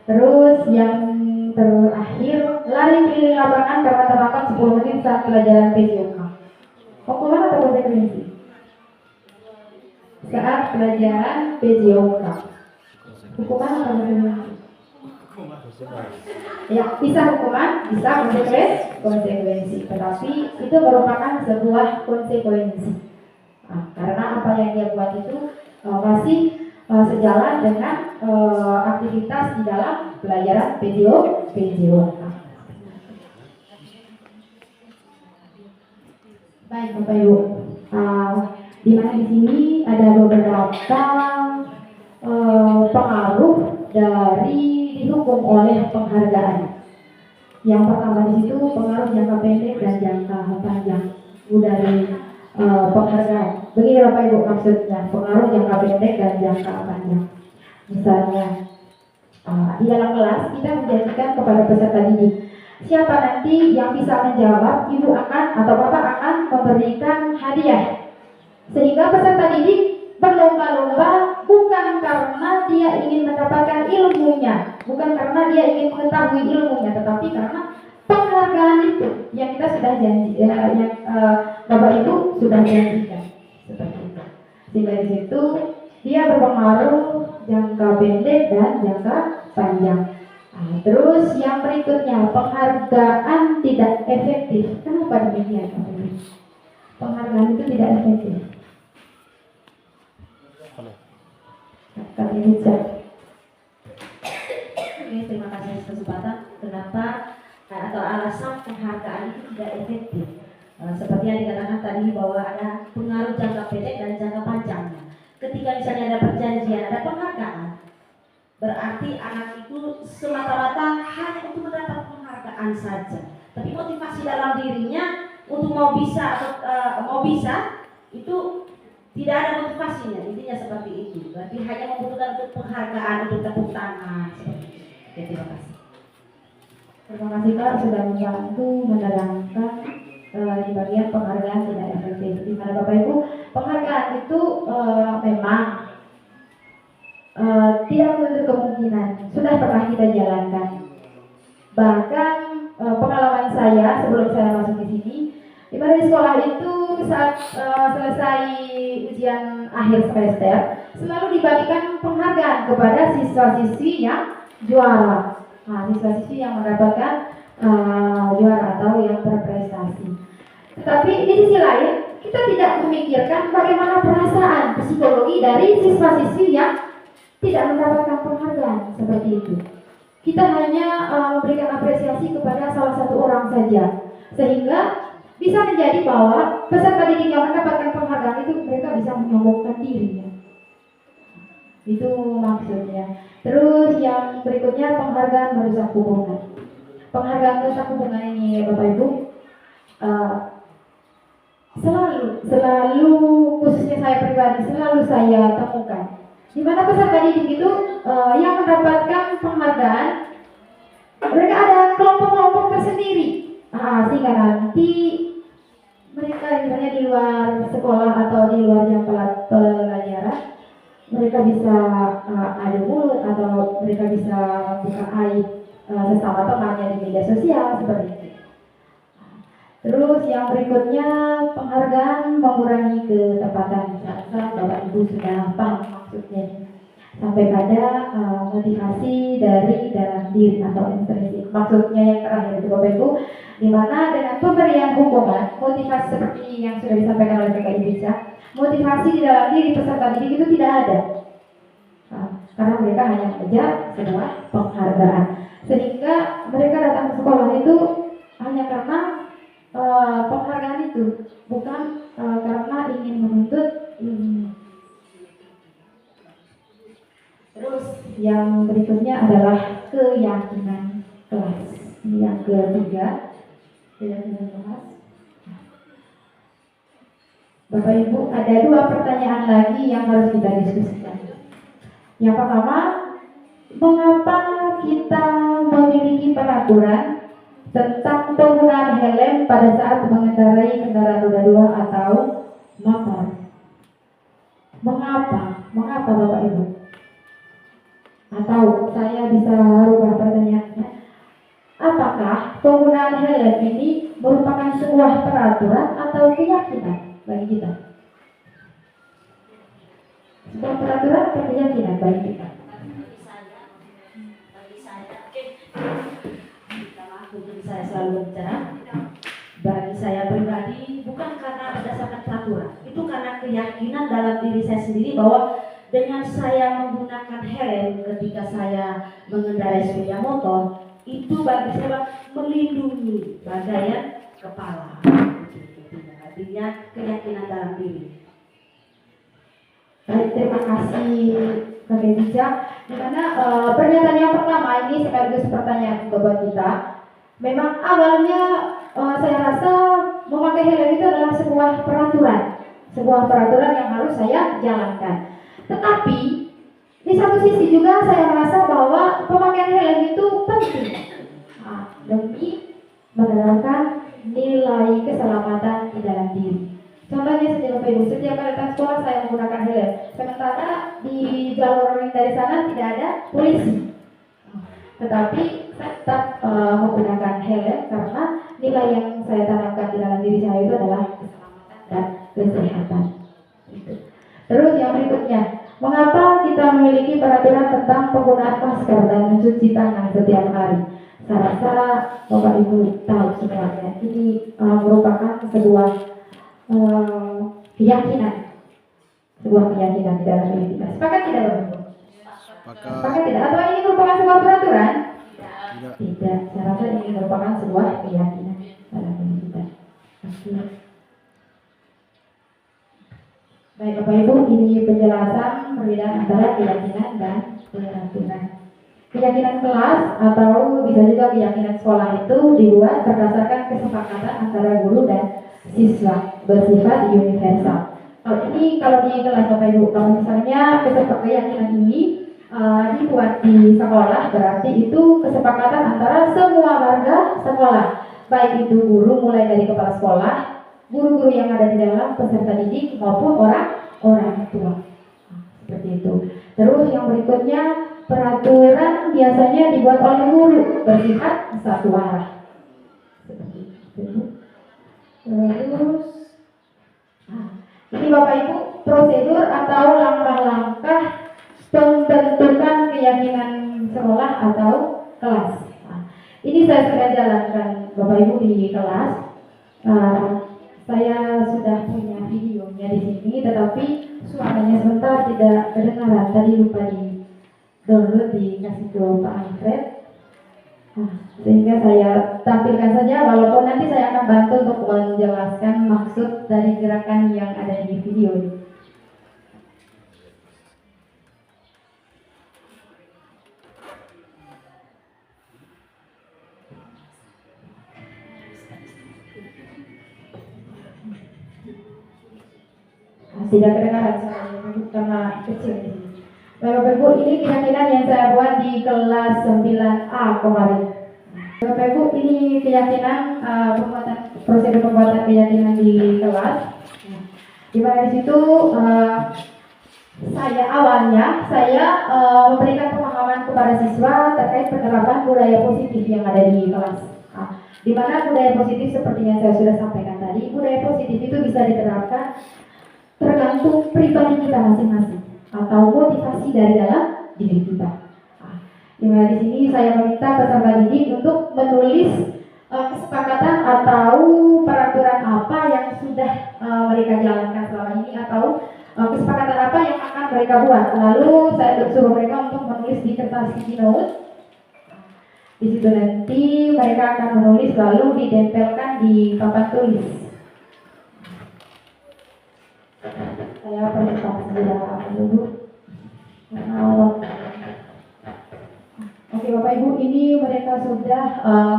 Terus yang terakhir, lari keliling lapangan karena terlambat 10 menit saat pelajaran PJOK. Hukuman atau konsekuensi? Saat pelajaran PJOK. Hukuman atau konsekuensi? Ya, bisa hukuman, bisa konsekuensi. Tetapi itu merupakan sebuah konsekuensi. Nah, karena apa yang dia buat itu masih sejalan dengan aktivitas di dalam pelajaran PJOK. Baik, Bapak Ibu. Di mana di sini ada beberapa pengaruh dari dihukum oleh penghargaan. Yang pertama di situ pengaruh jangka pendek dan jangka panjang dari penghargaan. Begini Bapak Ibu maksudnya, pengaruh jangka pendek dan jangka panjang. Misalnya di dalam kelas kita menjanjikan kepada peserta didik, siapa nanti yang bisa menjawab, ibu akan atau bapak akan memberikan hadiah. Sehingga peserta didik berlomba-lomba bukan karena dia ingin mendapatkan ilmunya, bukan karena dia ingin mengetahui ilmunya, tetapi karena penghargaan itu yang kita sudah janji, yang Bapak Ibu sudah janjikan seperti itu. Sehingga di situ dia berpengaruh jangka pendek dan jangka panjang. Nah, terus yang berikutnya, penghargaan tidak efektif. Kenapa demikian? Penghargaan itu tidak efektif. Kami bicara.
Oke, terima kasih atas kesempatan. Kenapa atau alasan penghargaan itu tidak efektif? Seperti yang dikatakan tadi bahwa ada pengaruh jangka pendek dan jangka panjangnya. Ketika misalnya ada perjanjian, ada penghargaan, berarti anak itu semata-mata hanya untuk mendapat penghargaan saja. Tapi motivasi dalam dirinya untuk mau bisa atau mau bisa itu tidak ada motivasinya, intinya seperti itu. Berarti hanya membutuhkan untuk penghargaan, untuk tepuk tangan seperti itu. Oke, terima kasih.
Terima kasih Kak sudah membantu menerangkan di bagian penghargaan tidak efektif. Di mana Bapak Ibu, penghargaan itu memang tidak menutup kemungkinan sudah pernah kita jalankan. Bahkan pengalaman saya sebelum saya masuk di sini, di mana di sekolah itu saat selesai ujian akhir semester selalu dibagikan penghargaan kepada siswa-siswi yang juara. Nah, siswa-siswi yang mendapatkan juara atau yang berprestasi. Tetapi di sisi lain kita tidak memikirkan bagaimana perasaan psikologi dari siswa-siswi yang tidak mendapatkan penghargaan seperti itu. Kita hanya memberikan apresiasi kepada salah satu orang saja, sehingga bisa menjadi bahwa peserta didik yang mendapatkan penghargaan itu mereka bisa menyombongkan dirinya. Itu maksudnya. Terus yang berikutnya penghargaan merusak hubungan. Penghargaan merusak hubungan ini Bapak Ibu selalu khususnya saya pribadi selalu saya temukan di mana peserta didik itu yang mendapatkan penghargaan mereka ada kelompok-kelompok tersendiri sehingga nanti mereka misalnya di luar sekolah atau di luar jam pelajaran mereka bisa adu mulut atau mereka bisa buka aib sesama temannya di media sosial seperti itu. Terus yang berikutnya penghargaan mengurangi ketepatan. Saya Bapak Ibu sudah paham maksudnya. Sampai pada motivasi dari dalam diri atau intrinsik. Maksudnya yang terakhir itu Bapak Ibu, di mana dengan pemberian hukuman, motivasi seperti yang sudah disampaikan oleh PKI Bica, motivasi di dalam diri peserta didik itu tidak ada. Karena mereka hanya mengejar sebuah penghargaan. Sehingga mereka datang ke sekolah itu hanya karena penghargaan itu, bukan karena ingin menuntut ilmu. Terus yang berikutnya adalah keyakinan kelas. Ini yang ketiga, keyakinan kelas. Bapak Ibu, ada dua pertanyaan lagi yang harus kita diskusikan. Yang pertama, mengapa kita memiliki peraturan tentang penggunaan helm pada saat mengendarai kendaraan roda 2 atau motor? Mengapa? Mengapa Bapak Ibu? Atau saya bisa rubah pertanyaannya. Apakah penggunaan helm ini merupakan sebuah peraturan atau keyakinan bagi kita? Sebuah peraturan atau keyakinan bagi kita?
Saya selalu bicara, bagi saya pribadi bukan karena berdasarkan peraturan, itu karena keyakinan dalam diri saya sendiri bahwa dengan saya menggunakan helm ketika saya mengendarai sepeda motor itu bagi saya melindungi bagian kepala. Artinya keyakinan dalam diri.
Baik, terima kasih Kakek Bija. Di mana pernyataan yang pertama ini sekaligus pertanyaan buat kita. Memang awalnya saya rasa memakai helm itu adalah sebuah peraturan yang harus saya jalankan. Tetapi di satu sisi juga saya merasa bahwa pemakaian helm itu penting demi menerapkan nilai keselamatan di dalam diri. Contohnya saja Bapak Ibu, setiap kali datang sekolah saya menggunakan helm, sementara di jalur dari sana tidak ada polisi. Tetapi saya tetap menggunakan helm karena nilai yang saya tanamkan di dalam diri saya itu adalah keselamatan dan kesehatan. Terus yang berikutnya, mengapa kita memiliki peraturan tentang penggunaan masker dan mencuci tangan setiap hari? Saya rasa Bapak Ibu tahu sebenarnya ini merupakan sebuah keyakinan di dalam diri kita. Sepakat tidak Bapak Ibu? Sepakat tidak? Atau ini merupakan sebuah peraturan? Tidak. Saya rasa ini merupakan sebuah keyakinan dalam diri kita. Baik Bapak Ibu, ini penjelasan perbedaan antara keyakinan dan peraturan. Keyakinan kelas atau bisa juga keyakinan sekolah itu dibuat berdasarkan kesepakatan antara guru dan siswa, bersifat universal. Kalau di kelas Bapak Ibu, kalau misalnya keyakinan ini dibuat di sekolah, berarti itu kesepakatan antara semua warga sekolah, baik itu guru mulai dari kepala sekolah, guru-guru yang ada di dalam, peserta didik maupun orang tua. Seperti itu. Terus yang berikutnya, peraturan biasanya dibuat oleh guru, bersifat satu arah. Seperti itu. Terus ini Bapak Ibu prosedur atau langkah-langkah pembentukan keyakinan sekolah atau kelas. Ini saya sudah jalankan di kelas. Saya sudah punya videonya di sini, tetapi suaranya sebentar tidak kedengaran. Tadi lupa di download, dikasih ke Pak Alfred. Sehingga saya tampilkan saja, walaupun nanti saya akan bantu untuk menjelaskan maksud dari gerakan yang ada di video ini. Tidak kedengaran suaranya karena kecil. Bapak Ibu, ini keyakinan yang saya buat di kelas 9A kemarin. Bapak Ibu, ini keyakinan prosedur pembuatan keyakinan di kelas. Di mana di situ saya awalnya memberikan pemahaman kepada siswa terkait penerapan budaya positif yang ada di kelas. Di mana budaya positif seperti yang saya sudah sampaikan tadi, budaya positif itu bisa diterapkan tergantung pribadi kita masing-masing atau motivasi dari dalam diri kita. Dimana di sini saya meminta peserta didik untuk menulis kesepakatan atau peraturan apa yang sudah mereka jalankan selama ini atau kesepakatan apa yang akan mereka buat. Lalu saya suruh mereka untuk menulis di kertas sticky note. Di situ nanti mereka akan menulis lalu ditempelkan di papan tulis. Saya percepat saja dulu. Oke Bapak Ibu, ini mereka sudah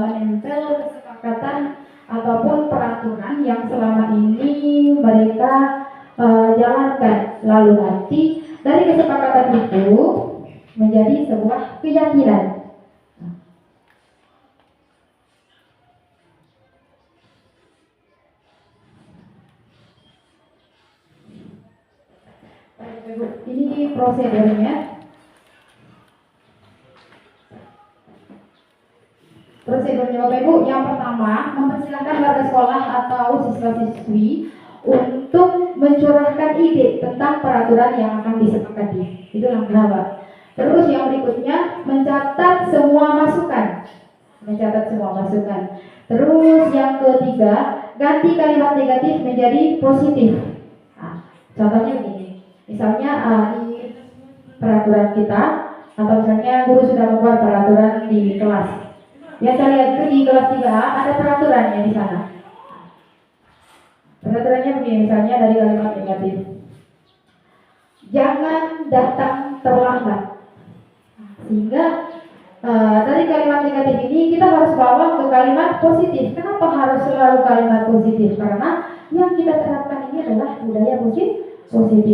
menempel kesepakatan ataupun peraturan yang selama ini mereka jalankan. Lalu nanti dari kesepakatan itu menjadi sebuah keyakinan. Ini prosedurnya. Prosedurnya Bapak Ibu, yang pertama mempersilahkan warga sekolah atau siswa-siswi untuk mencurahkan ide tentang peraturan yang akan disepakati. Itu langkah pertama. Terus yang berikutnya mencatat semua masukan. Terus yang ketiga, ganti kalimat negatif menjadi positif. Contohnya begini. Misalnya di peraturan kita, atau misalnya guru sudah membuat peraturan di kelas. Ya saya lihat itu di kelas 3A ada peraturannya di sana. Peraturannya begini, misalnya dari kalimat negatif. Jangan datang terlambat. Sehingga dari kalimat negatif ini kita harus bawa ke kalimat positif. Kenapa harus selalu kalimat positif? Karena yang kita terapkan ini adalah budaya positif.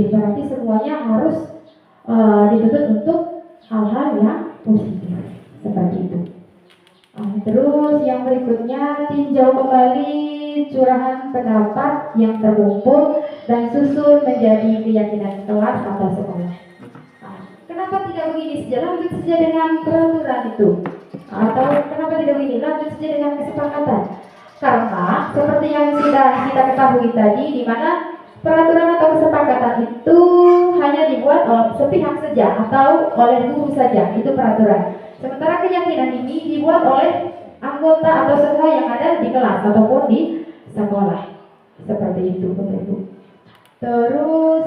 Berarti semuanya harus dituntut untuk hal-hal yang positif seperti itu. Terus yang berikutnya, tinjau kembali curahan pendapat yang terkumpul dan susun menjadi keyakinan kelas atau sekolah. Kenapa tidak begini saja, lanjut saja dengan peraturan itu, atau kenapa tidak begini, lanjut saja dengan kesepakatan. Karena seperti yang sudah kita ketahui tadi, di mana peraturan atau kesepakatan itu hanya dibuat oleh sepihak saja atau oleh guru saja, itu peraturan. Sementara keyakinan ini dibuat oleh anggota atau semua yang ada di kelas ataupun di sekolah. Seperti itu, Bapak Ibu. Terus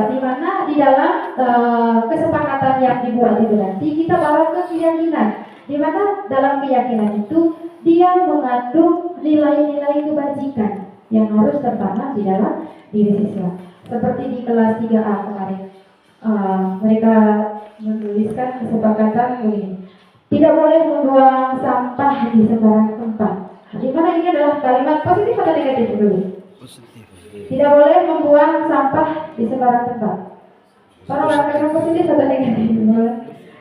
di mana di dalam kesepakatan yang dibuat itu nanti kita bawa ke keyakinan. Di mana dalam keyakinan itu dia mengandung nilai-nilai kebajikan yang harus tertanam di dalam diri siswa. Seperti di kelas 3A kemarin, mereka menuliskan kesepakatan begini: tidak boleh membuang sampah di sembarang tempat. Di mana ini adalah kalimat positif atau negatif dulu? Positif. Tidak boleh membuang sampah di sembarang tempat. Kalau kalimat positif atau negatif?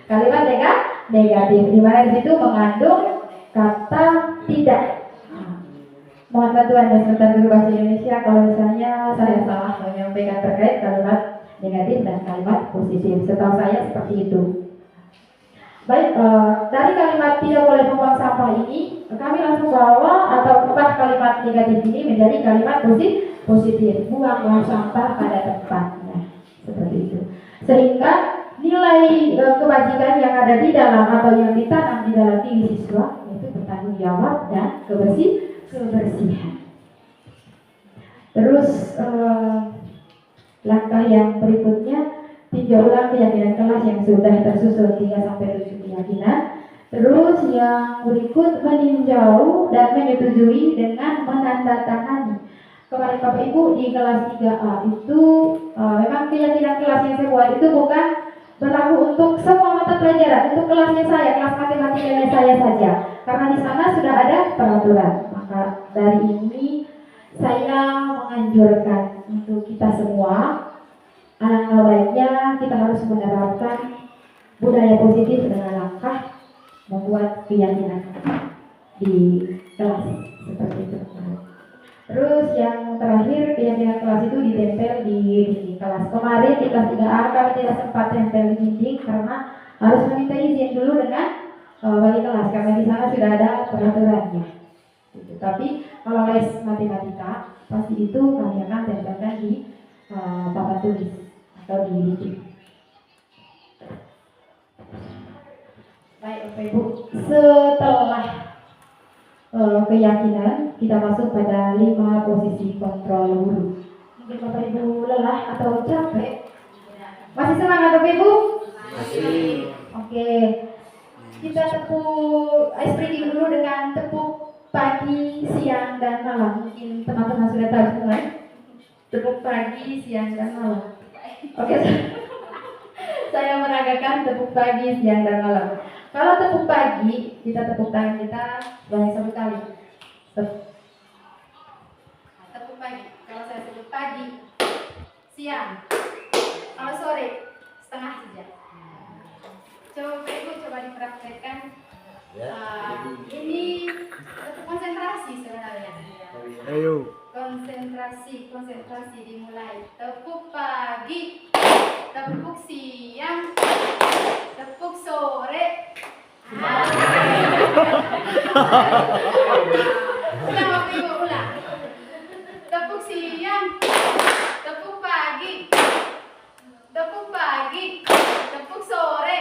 Kalimat negatif. Di mana di situ mengandung kata tidak. Mohon bantuan dan sebentar guru bahasa Indonesia kalau misalnya saya salah menyampaikan terkait kalimat negatif dan kalimat positif. Setahu saya seperti itu. Baik, dari kalimat tidak boleh membuang sampah ini, kami langsung bawa atau ubah kalimat negatif ini menjadi kalimat positif. Buang sampah pada tempatnya, seperti itu. Sehingga nilai kebajikan yang ada di dalam atau yang ditanam di dalam diri siswa itu bertanggung jawab dan kebersihan. Terus langkah yang berikutnya, tinjau ulang keyakinan kelas yang sudah tersusun 3-7 keyakinan. Terus yang berikut, meninjau dan menyetujui dengan menandatangani. Kemarin Bapak Ibu di kelas 3A itu memang keyakinan kelas yang saya buat itu bukan berlaku untuk semua mata pelajaran, untuk kelasnya saya, kelas matematikanya saya saja. Karena di sana sudah ada peraturan. Maka dari ini saya menganjurkan untuk kita semua, alangkah baiknya kita harus menerapkan budaya positif dengan langkah membuat keyakinan di kelas seperti itu. Terus yang terakhir, keyakinan kelas itu ditempel di dinding kelas. Kemarin di kelas 3A kami tidak sempat tempel di dinding karena harus meminta izin dulu dengan wali kelas karena di sana sudah ada peraturannya. Gitu. Tapi kalau les matematika pasti itu kami akan tempelkan di papan tulis atau di dinding. Baik Bapak Ibu, setelah keyakinan kita masuk pada 5 posisi kontrol guru. Mungkin Bapak Ibu lelah atau capek? Masih semangat Bapak Ibu? Masih. Oke. Kita tepuk ice breaking dulu dengan tepuk pagi, siang, dan malam. Mungkin teman-teman sudah tahu semua. Tepuk pagi, siang, dan malam. Oke. Saya meragakan tepuk pagi, siang, dan malam. Kalau tepuk pagi, kita tepuk tangan kita sebanyak 1 kali. Tepuk pagi. Kalau saya sebut pagi, siang. Kalau sore, setengah saja. Coba Ibu coba dipraktekkan. Ini konsentrasi sebenarnya.
Ayo.
Konsentrasi dimulai. Tepuk pagi, tepuk siang, tepuk sore. Ulang Bapak Ibu, ulang. Tepuk siang, tepuk pagi, tepuk tepuk sore.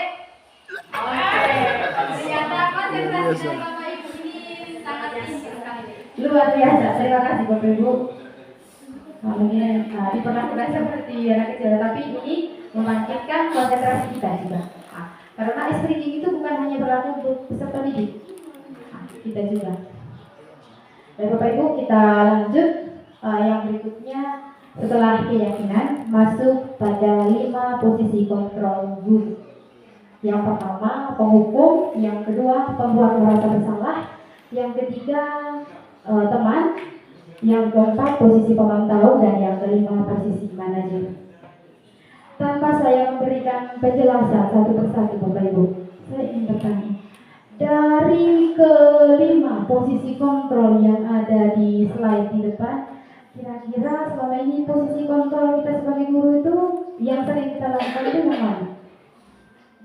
Ternyata konsentrasi dari Bapak Ibu ini sangat tinggi sekali. Luar biasa, terima kasih Bapak Ibu. Mungkin diperlakukan seperti anak kecil, tapi ini membangkitkan konsentrasi kita juga. Karena ice breaking itu bukan hanya berlaku untuk peserta didik, kita juga. Dan Bapak Ibu, kita lanjut yang berikutnya. Setelah keyakinan, masuk pada 5 posisi kontrol guru. Yang pertama, penghukum. Yang kedua, pembuat merasa bersalah. Yang ketiga, teman. Yang keempat, posisi pemantau. Dan yang kelima, posisi manajer. Tanpa saya memberikan penjelasan satu persatu Bapak Ibu, saya ingin bertanya, dari kelima posisi kontrol yang ada di slide di depan, kira-kira selama ini posisi kontrol kita sebagai guru itu yang sering kita lakukan itu yang mana?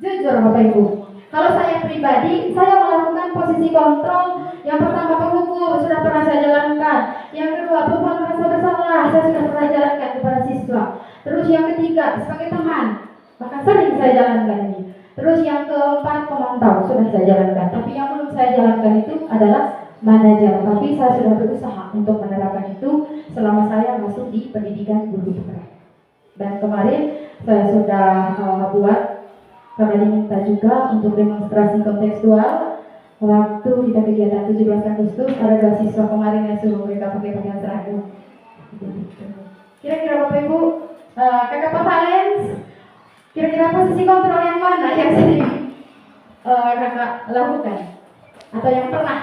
Jujur Bapak Ibu, kalau saya pribadi, saya melakukan posisi kontrol. Yang pertama penghukum, sudah pernah saya jalankan. Yang kedua, pembuat merasa bersalah, saya sudah pernah jalankan kepada siswa. Terus yang ketiga, sebagai teman, bahkan sering saya jalankan ini. Terus yang keempat, pemantau, sudah saya jalankan. Tapi yang belum saya jalankan itu adalah manajer. Tapi saya sudah berusaha untuk menerapkan itu selama saya masuk di pendidikan guru bergerak. Dan kemarin saya sudah buat, karena diminta juga untuk demonstrasi kontekstual. Waktu kita kegiatan 17 Agustus, ada 2 siswa kemarin yang suruh mereka pakai pakaian seragam. Kira-kira Bapak Ibu, Kakak Pak Valens, kira-kira posisi kontrol yang mana yang sering Kakak lakukan? Atau yang pernah?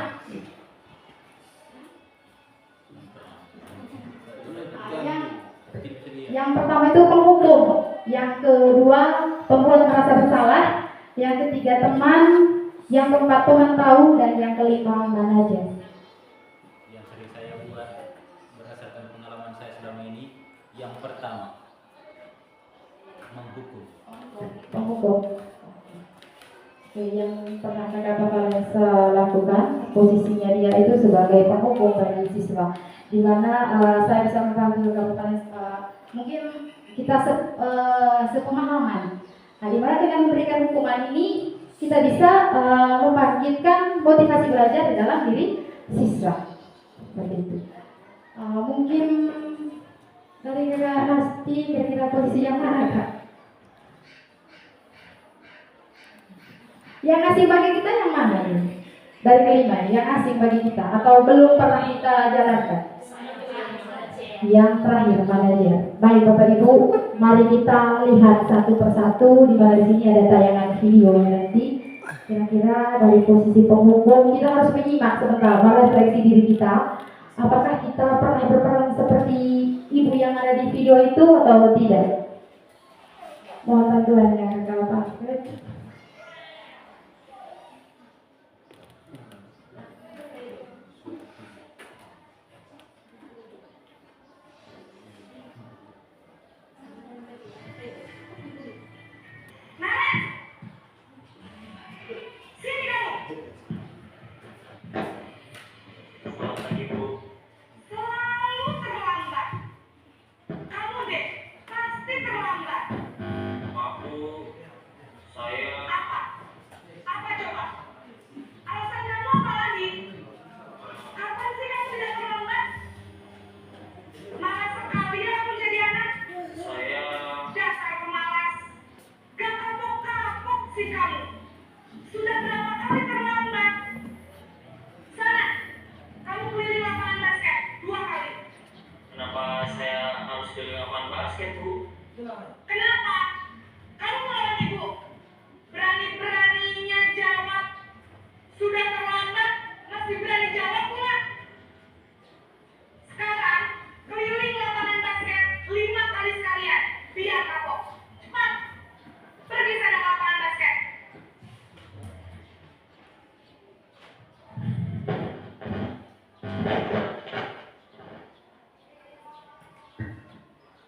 Yang pertama itu penghukum, yang kedua pembuat merasa bersalah, yang ketiga teman, yang keempat pemantau, dan yang kelima manajer.
Yang sering saya buat berdasarkan pengalaman saya selama ini, yang pertama menghukum.
Penghukum. Oke, yang pernah Kakak Valens lakukan, posisinya dia itu sebagai penghukum bagi siswa. Di mana saya bisa membantu Kakak Valens, mungkin kita sepemahaman. Nah, di mana dengan memberikan hukuman ini, kita bisa membangkitkan motivasi belajar di dalam diri siswa. Seperti itu. Mungkin dari Kak Hasti kira-kira posisi yang mana Kak? Yang asing bagi kita yang mana nih? Dari kelima, yang asing bagi kita atau belum pernah kita jalankan? Yang terakhir mana dia? Baik Bapak Ibu, mari kita lihat satu persatu. Di mana di sini ada tayangan video nanti. Kira-kira dari posisi penghubung kita harus menyimak sebentar, merefleksi diri kita. Apakah kita pernah berperan seperti ibu yang ada di video itu atau tidak? Mohon bantuannya Kakak Bapak.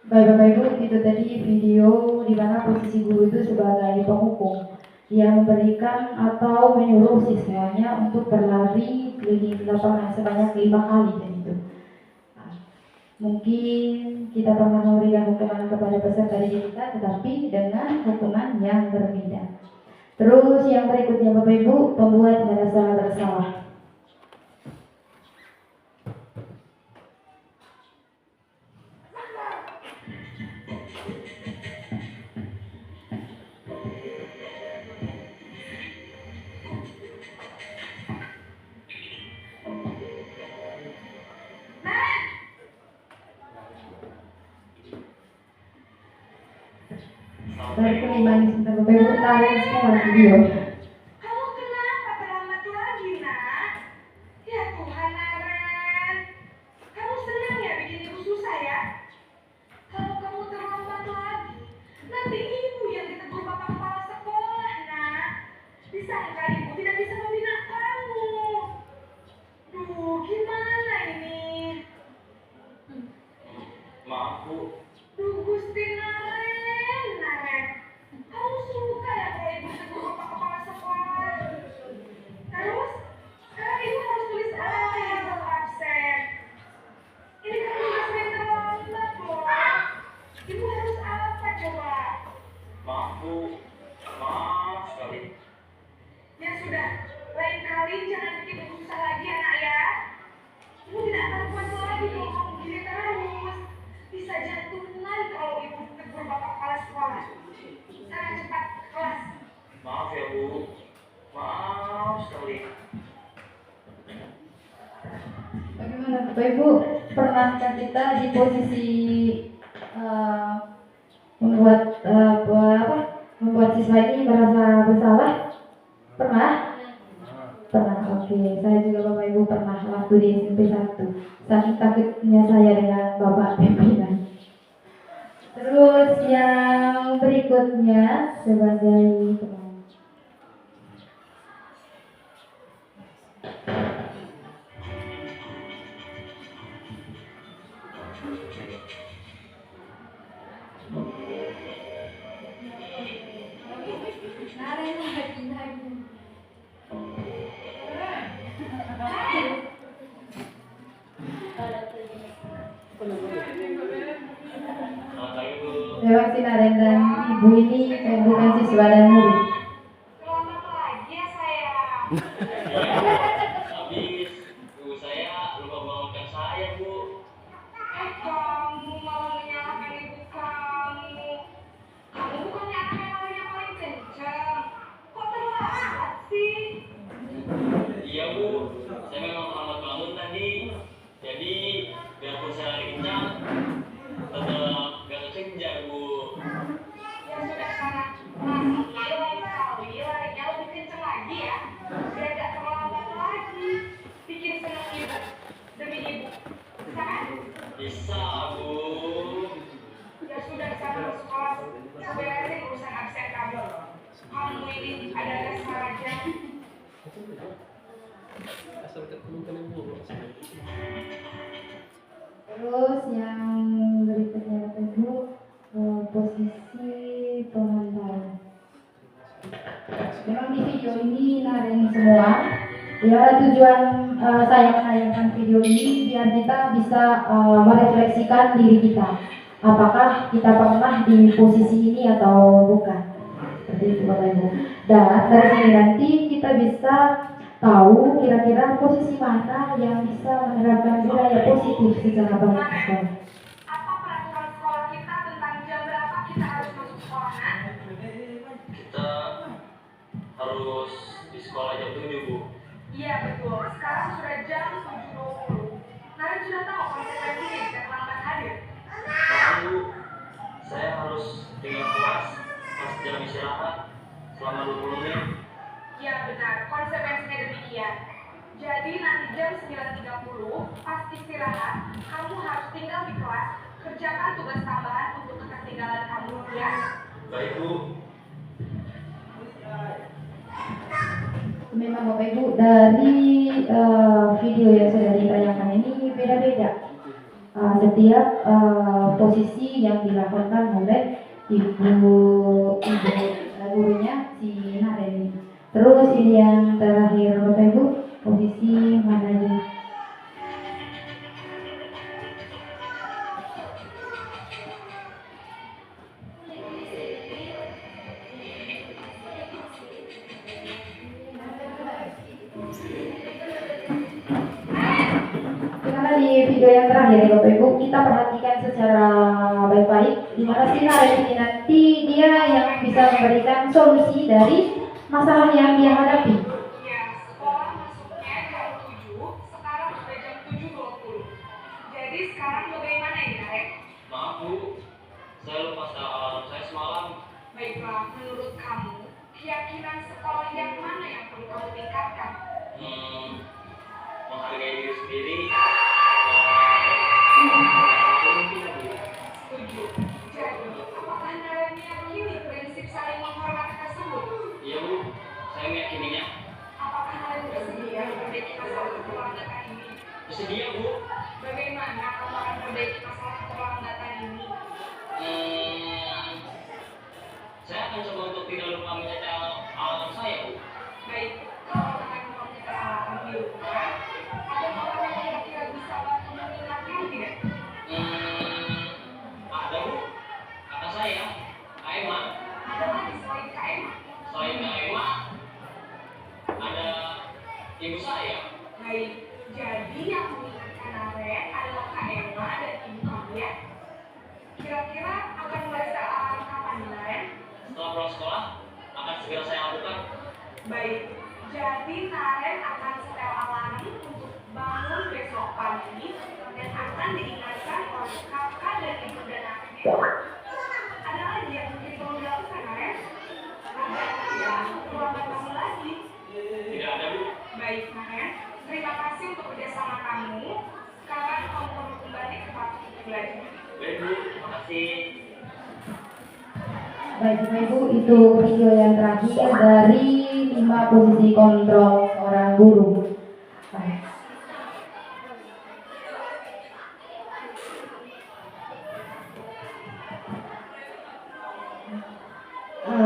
Baik Bapak Ibu, itu tadi video di mana posisi guru itu sebagai penghubung. Dia memberikan atau menyuruh siswanya untuk berlari keliling lapangan sebanyak 5 kali begitu. Nah, mungkin kita pernah memberikan hukuman kepada peserta didik kita, tetapi dengan hukuman yang berbeda. Terus yang berikutnya Bapak Ibu, pembuat merasa bersalah. Dari kelima ini sebentar Bapak Ibu, tarik semua video.
Kamu kenapa terlambat lagi, nak? Ya Tuhan, Naren. Kamu senang ya bikin ibu susah ya? Kalau kamu terlambat lagi, nanti ibu yang ditegur bapak kepala sekolah, nak. Disangka ibu tidak bisa membina kamu. Duh, gimana ini?
Maaf, Bu.
Duh, Gusti Naren. Kamu suka ya kalau ibu tegur bapak kepala sekolah? Terus, sekarang ibu harus tulis apa ya kalau absen? Ini kan udah sering terlambat loh. Ibu harus apa coba?
Maaf, Bu. Maaf sekali.
Ya sudah, lain kali jangan bikin ibu susah lagi ya nak ya. Ibu tidak akan kuat lagi kalau kamu gini terus. Bisa jantungan kalau ibu tegur bapak kepala sekolah. Sana cepat ke kelas.
Maaf ya, Bu. Maaf sekali.
Bagaimana Bapak Ibu, pernahkah kita di posisi membuat siswa ini merasa bersalah? Pernah? Pernah, oke. Saya juga Bapak Ibu pernah waktu di SMP 1. Saking takutnya saya dengan Bapak pimpinan. Terus yang berikutnya sebagai teman. Terima kasih Naren dan Ibu ini bukan siswa dan murid.
Selamat
Habis ibu saya lupa bangunkan saya, Bu.
Kamu malah menyalahkan ibu kamu. Kamu bukannya anak yang larinya paling kencang. Kok terlambat sih?
Iya, Bu. Saya memang terlambat bangun tadi. Jadi, biarpun saya lari kencang, tetap gak kekejar, Bu.
Ya sudah sana, masih lain kali larinya lebih kencang lagi ya. Biar gak terlambat lagi. Bikin seneng ibu. Demi ibu. Bisa kan?
Bisa, Bu.
Ya sudah sana masuk kelas. Beresin urusan absen kamu. Kamu ini ada dasar aja.
Asal ketemu kan ibu.
Terus yang berikutnya Ibu, posisi pengantar. Memang di video ini Naren semua. Ya, tujuan saya menayangkan video ini biar kita bisa merefleksikan diri kita. Apakah kita pernah di posisi ini atau bukan? Seperti itu Bapak Ibu. Dan dari sini nanti kita bisa tahu kira-kira posisi mana yang bisa menerapkan budaya positif secara baik di sekolah.
Apa peraturan sekolah kita tentang jam berapa kita harus masuk sekolah? Nah?
Kita harus di sekolah jam 7, Bu.
Iya betul. Sekarang sudah jam 7.20. Naren sudah tahu konsekuensinya jika terlambat hadir.
Lalu saya harus tinggal kelas pas jam istirahat selama 20 menit.
Iya benar. Konsekuensinya demikian. Jadi nanti jam 9.30 pas istirahat, kamu harus tinggal di kelas, kerjakan tugas tambahan untuk ketertinggalan kamu ya.
Baik, Bu.
Memang Bapak Ibu dari video yang sudah ditayangkan ini beda-beda. Setiap posisi yang dilakukan oleh ibu gurunya si Naren. Terus ini yang terakhir Bapak Ibu, posisi manajer. Karena di video yang terakhir Bapak Ibu kita perhatikan secara baik-baik di mana si Naren ini nanti dia yang bisa memberikan solusi dari masalah yang dia hadapi.
Ya, sekolah masuknya jam 7, sekarang sudah jam 7.20. Jadi sekarang bagaimana ini Naren?
Maaf, Bu. Saya lupa setel alarm saya semalam.
Baiklah, menurut kamu, keyakinan sekolah yang mana yang perlu kamu tingkatkan?
Menghargai diri sendiri.
Setuju. Jadi, apakah Naren meyakini prinsip saling menghormati tersebut?
Iya, Bu. Saya meyakininya.
Apakah Naren bersedia memperbaiki masalah keterlambatan ini?
Bersedia, Bu.
Bagaimana kamu akan memperbaiki masalah keterlambatan ini?
Saya akan coba untuk tidak lupa menyetel alarm saya, Bu.
Baik, kalau akan menyetel alarm di rumah, ada orang yang kira-kira bisa bantu mengingatkan tidak?
Ada, Bu. Kata saya, Kak Emma.
Ada lagi selain Kak Emma?
Selain Kak Emma, ada ibu saya.
Baik, jadi yang mengingatkan Naren adalah Kak Emma dan ibu kamu ya? Kira-kira akan mulai setel alarm kapan Naren?
Setelah pulang sekolah, akan segera saya lakukan.
Baik, jadi Naren akan setel alarm untuk bangun besok pagi dan akan diingatkan oleh kakak dan ibu dan Naren. Ada lagi yang mungkin perlu dilakukan Naren? Agar tidak terlambat kamu lagi.
Tidak ada, Bu.
Baik Naren, terima kasih untuk kerjasama kamu. Sekarang kamu perlu kembali ke tempat belajar.
Baik, Bu. Terima kasih.
Baik Bapak Ibu, itu video yang terakhir dari 5 posisi kontrol seorang guru. Baik.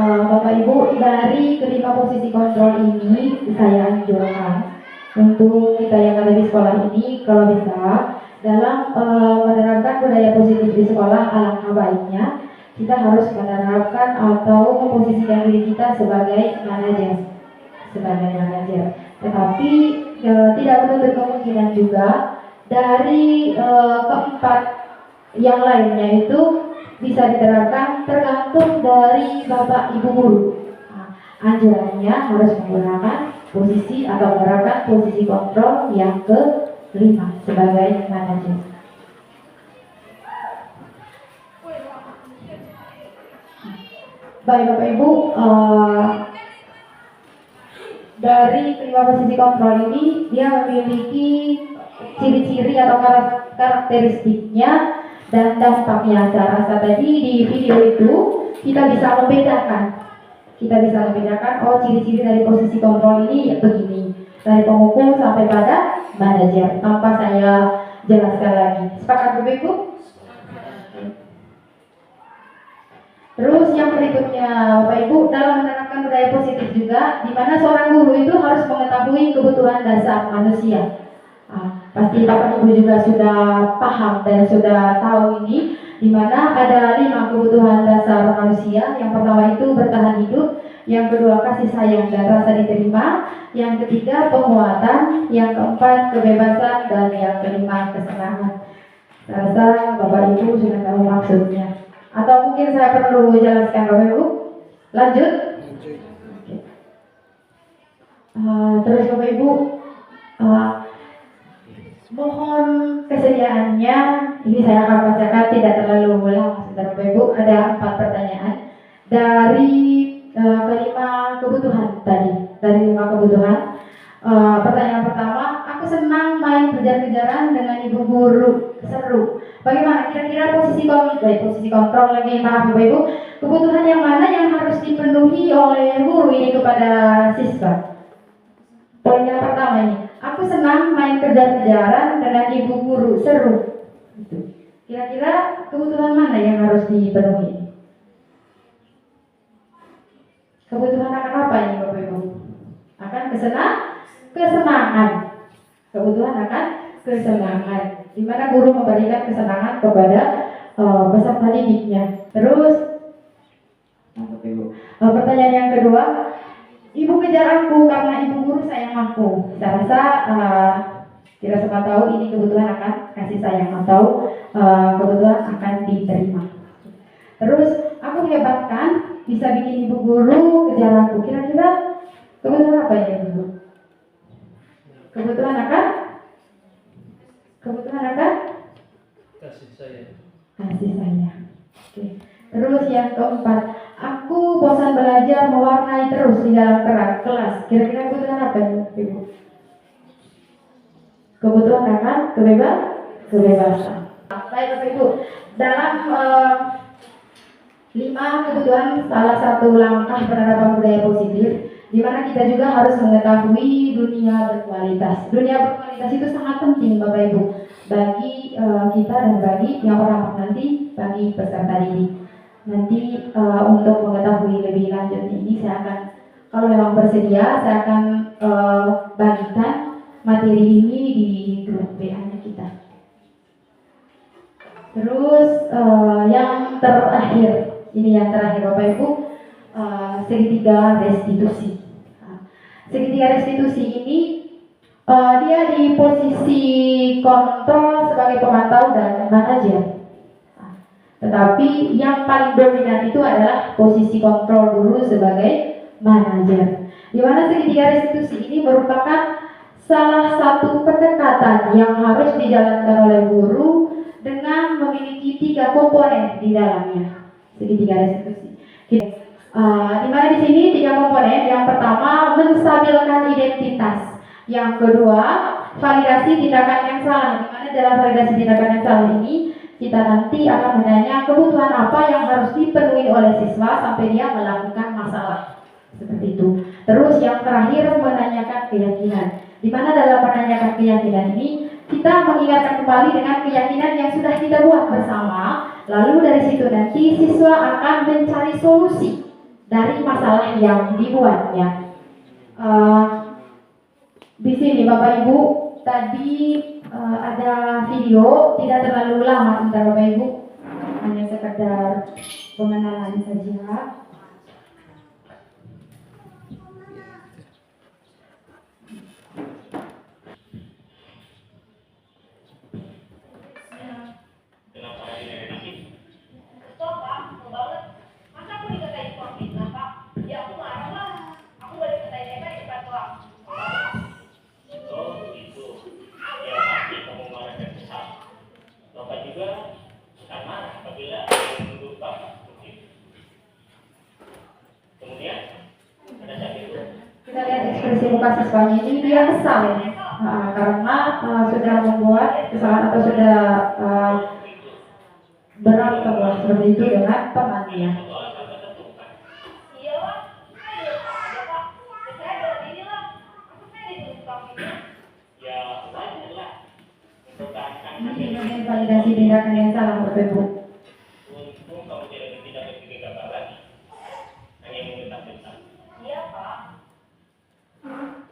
Bapak Ibu, dari kelima posisi kontrol ini saya anjurkan untuk kita yang ada di sekolah ini kalau bisa dalam menerapkan budaya positif di sekolah, alangkah baiknya kita harus menerapkan atau memposisikan diri kita sebagai manajer. sebagai manajer. Tetapi tidak menutup kemungkinan juga dari keempat yang lainnya itu bisa diterapkan tergantung dari Bapak Ibu guru. Anjurannya harus menggunakan posisi atau menerapkan posisi kontrol yang kelima sebagai manajer. Baik Bapak Ibu, dari kelima posisi kontrol ini dia memiliki ciri-ciri atau karakteristiknya dan dampaknya. Saya rasa tadi di video itu kita bisa membedakan. Oh, ciri-ciri dari posisi kontrol ini begini, dari pemukul sampai pada manajer, tanpa saya jelaskan lagi. Sepakat Bapak Ibu? Terus yang berikutnya Bapak Ibu, dalam menerapkan budaya positif juga, di mana seorang guru itu harus mengetahui kebutuhan dasar manusia. Pasti Bapak Ibu juga sudah paham dan sudah tahu ini, di mana ada 5 kebutuhan dasar manusia. Yang pertama itu bertahan hidup, yang kedua kasih sayang dan rasa diterima, yang ketiga penguatan, yang keempat kebebasan, dan yang kelima kesenangan. Saya rasa Bapak Ibu sudah tahu maksudnya. Atau mungkin saya perlu jelaskan Bapak Ibu? Lanjut? Oke. Terus Bapak Ibu, mohon kesediaannya, ini saya akan bacakan tidak terlalu lama. Sebentar Bapak Ibu, ada 4 pertanyaan dari kelima kebutuhan tadi. Dari 5 kebutuhan. Pertanyaan pertama, aku senang main kejar-kejaran dengan ibu guru, seru. Bagaimana kira-kira posisi kontrol lagi, maaf Bapak Ibu, kebutuhan yang mana yang harus dipenuhi oleh guru ini kepada siswa? Poin yang pertama ini, aku senang main kejar-kejaran dengan ibu guru, seru. Kira-kira kebutuhan mana yang harus dipenuhi? Kebutuhan akan apa ini Bapak Ibu? Akan kesenangan. Kebutuhan akan kesenangan, di mana guru memberikan kesenangan kepada peserta didiknya. Terus, pertanyaan yang kedua, ibu kejar aku karena ibu guru sayang aku. Saya rasa kita semua tahu ini kebutuhan akan kasih sayang atau kebutuhan akan diterima. Terus, aku hebat kan, bisa bikin ibu guru kejar aku. Kira-kira kebutuhan apa ya Ibu? Kebutuhan akan
kasih sayang.
Oke. Terus yang keempat, aku bosan belajar mewarnai terus di dalam kelas. Kira-kira kebutuhan apa ya Ibu? Kebutuhan akan kebebasan. Baik Bapak Ibu, dalam 5 kebutuhan, salah satu langkah penerapan budaya positif, di mana kita juga harus mengetahui dunia berkualitas. Dunia berkualitas itu sangat penting Bapak Ibu bagi kita dan bagi yang orang nanti, bagi peserta didik. Nanti untuk mengetahui lebih lanjut ini, saya akan, kalau memang bersedia, saya akan bagikan materi ini di grup WA-nya kita. Terus yang terakhir, ini yang terakhir Bapak Ibu, segitiga restitusi. Segitiga restitusi ini dia di posisi kontrol sebagai pemantau dan manajer. Tetapi yang paling dominan itu adalah posisi kontrol guru sebagai manajer. Di mana segitiga restitusi ini merupakan salah satu pendekatan yang harus dijalankan oleh guru dengan memiliki 3 komponen di dalamnya. Segitiga restitusi. Di mana di sini 3 komponen. Yang pertama, menstabilkan identitas. Yang kedua, validasi tindakan yang salah. Di mana dalam validasi tindakan yang salah ini kita nanti akan menanya kebutuhan apa yang harus dipenuhi oleh siswa sampai dia melakukan masalah. Seperti itu. Terus yang terakhir, menanyakan keyakinan. Di mana dalam menanyakan keyakinan ini kita mengingatkan kembali dengan keyakinan yang sudah kita buat bersama. Lalu dari situ nanti siswa akan mencari solusi dari masalah yang dibuatnya. Di sini Bapak Ibu, tadi ada video, tidak terlalu lama sebentar Bapak Ibu, hanya sekedar pengenalan saja. ekspresi muka siswanya ini dia kesal karena sudah membuat kesalahan atau sudah berantem lah seperti itu dengan temannya. Ini validasi tindakan yang salah Bapak Ibu.
Untung kamu tidak bertindak kegagalan lagi. Hanya membentak-bentak.
Iya, Pak.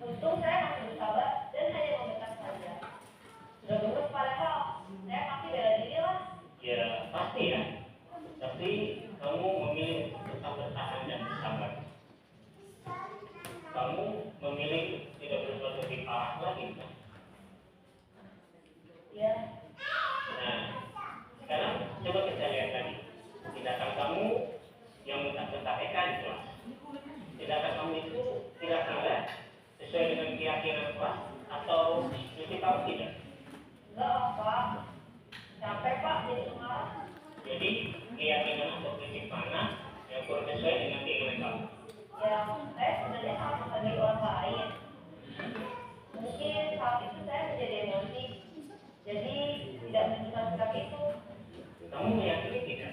Untung saya masih bersabar dan hanya membentak saja. Sudah lulus padahal saya pasti bela diri lah.
Ya, pasti ya. Tapi kamu memilih tetap bertahan dan bersabar. Kamu memilih tidak berbuat lebih parah lagi, kan?
Iya.
Nah, sekarang coba kita lihat lagi. Tindakan kamu yang bentak-bentak Eka di kelas. Tindakan kamu itu kira-kira sesuai dengan keyakinan kelas atau kamu tidak?
Enggak, Pak. Capek, Pak, jadi semangat.
Jadi, keyakinan atau prinsip mana yang kurang sesuai dengan keinginan kamu?
Ya, saya sebenarnya sama sebagai orang lain. Mungkin saat itu saya menjadi emosi. Jadi, tidak menunjukkan sikap itu.
Kamu meyakini tidak?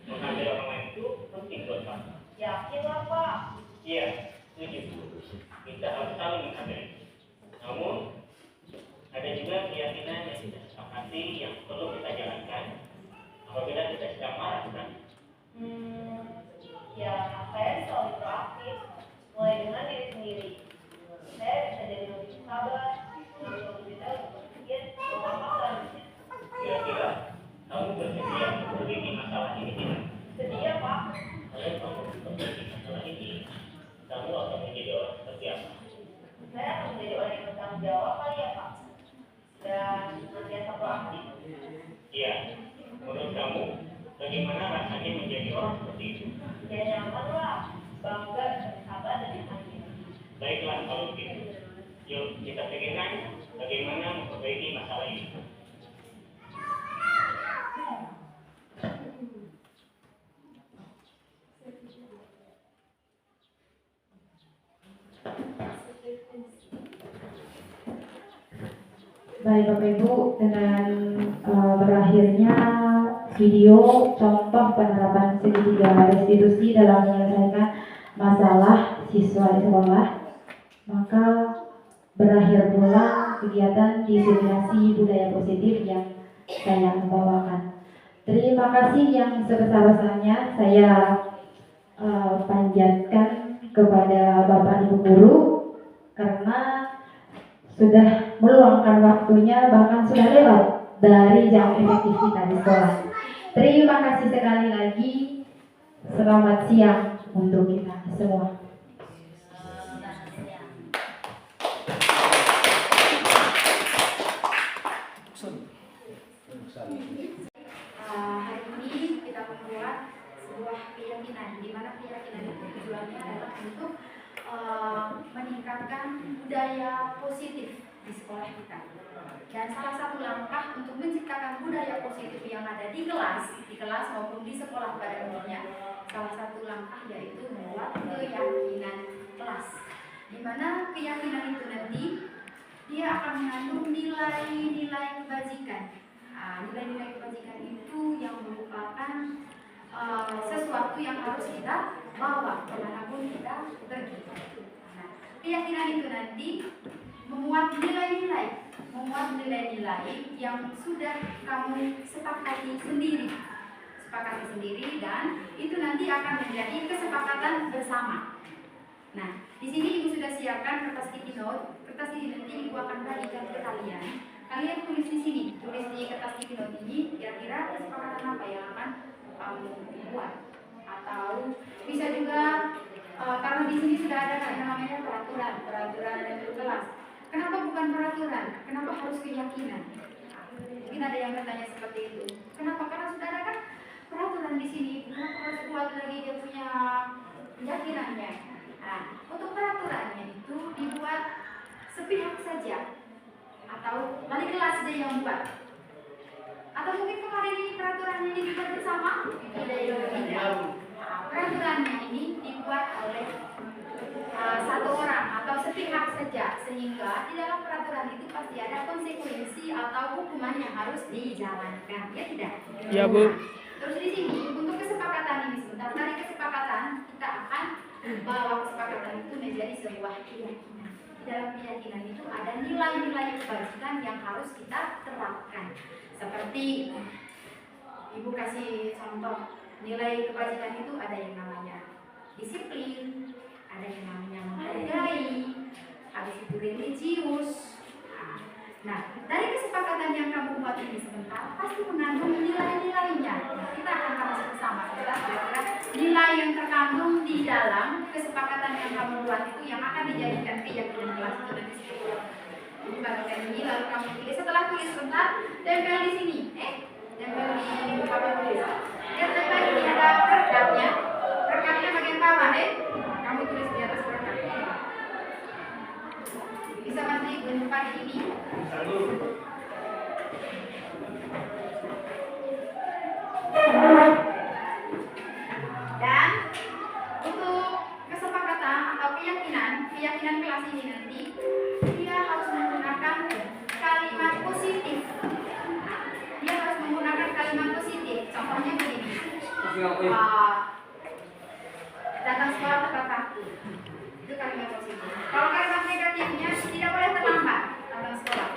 Menghargai orang lain itu penting buat kamu.
Yakin lah, Pak.
Iya, setuju. Kita harus saling menghargai. Namun, ada juga keyakinan yang kita sepakati yang perlu kita jalankan apabila kita sedang marah, bukan?
Ya, saya selalu proaktif. Mulai dengan diri sendiri. Saya bisa jadi lebih sabar, lebih bisa berpikir, apa selanjutnya.
Kira-kira kamu bersedia memperbaiki masalah ini tidak?
Sedia, Pak.
Kalau kamu memperbaiki masalah ini, kamu akan menjadi orang seperti apa?
Saya akan menjadi orang yang bertanggung jawab kali ya, Pak. Dan senantiasa proaktif.
Iya, menurut kamu, bagaimana rasanya menjadi orang seperti itu?
Ya nyaman lah, bangga, sabar, dan yakin.
Baiklah kalau begitu. Yuk kita pikirkan bagaimana memperbaiki masalah ini.
Baik Bapak Ibu, dengan berakhirnya video contoh penerapan segitiga restitusi dalam menyelesaikan masalah siswa di sekolah, maka berakhir pula kegiatan diseminasi budaya positif yang saya bawakan. Terima kasih yang sebesar-besarnya saya panjatkan kepada Bapak Ibu Guru karena sudah meluangkan waktunya, bahkan sudah lewat dari jam efektif kita di sekolah. Terima kasih sekali lagi. Selamat siang untuk kita semua. Hari ini kita membuat sebuah keyakinan, di mana keyakinan itu tujuannya adalah untuk meningkatkan budaya positif di sekolah kita. Dan salah satu langkah untuk menciptakan budaya positif yang ada di kelas maupun di sekolah pada umumnya, salah satu langkah yaitu membuat keyakinan kelas. Di mana keyakinan itu nanti dia akan mengandung nilai-nilai kebajikan. Nilai-nilai kebajikan itu yang merupakan sesuatu yang harus kita bawa kemanapun kita pergi. Nah, keyakinan itu nanti memuat nilai-nilai yang sudah kamu sepakati sendiri, dan itu nanti akan menjadi kesepakatan bersama. Nah, di sini Ibu sudah siapkan kertas sticky note. Kertas ini nanti Ibu akan bagikan ke kalian. Kalian tulis di sini, tulis di kertas sticky note ini kira-kira kesepakatan apa yang akan kamu buat. Atau bisa juga karena di sini sudah ada yang namanya peraturan kelas. Kenapa bukan peraturan? Kenapa harus keyakinan? Mungkin ada yang bertanya seperti itu. Kenapa? Karena sudah ada kan peraturan di sini. Kenapa harus buat lagi dia punya keyakinannya? Nah, untuk peraturannya itu dibuat sepihak saja, atau wali kelas saja yang buat. Atau mungkin kemarin ini peraturannya ini dibuat bersama? Tidak. Peraturannya ini dibuat oleh satu orang atau sepihak
sehingga di dalam peraturan itu pasti ada konsekuensi atau hukuman yang harus dijalankan, ya tidak?
Ya, Bu.
Terus di sini untuk kesepakatan ini sebentar, dari kesepakatan kita akan bawa kesepakatan itu menjadi sebuah keyakinan. Di dalam keyakinan itu ada nilai-nilai kebajikan yang harus kita terapkan. Seperti Ibu kasih contoh, nilai kebajikan itu ada yang namanya disiplin, ada yang namanya menghargai, habis itu religius. Nah, dari kesepakatan yang kamu buat ini sebentar pasti mengandung nilai-nilainya. Nah, kita akan bahas bersama kira-kira nilai yang terkandung di dalam kesepakatan yang kamu buat itu yang akan dijadikan keyakinan kelas itu nanti seperti ini baru ini lalu kamu pilih. Setelah tulis sebentar, tempel di sini, tempel di papan tulis. Lihat tempel ini ada rekatnya, rekatnya bagian bawah, kamu tulis di atas rekat. Bisa bantu Ibu tempat ini. Dan untuk kesepakatan atau keyakinan kelas ini nanti dia harus menggunakan kalimat positif. Dia harus menggunakan kalimat positif. Contohnya begini. Datang sekolah tepat waktu. Itu kalimat positif. Kalau kalimat negatifnya tidak boleh terlambat datang sekolah.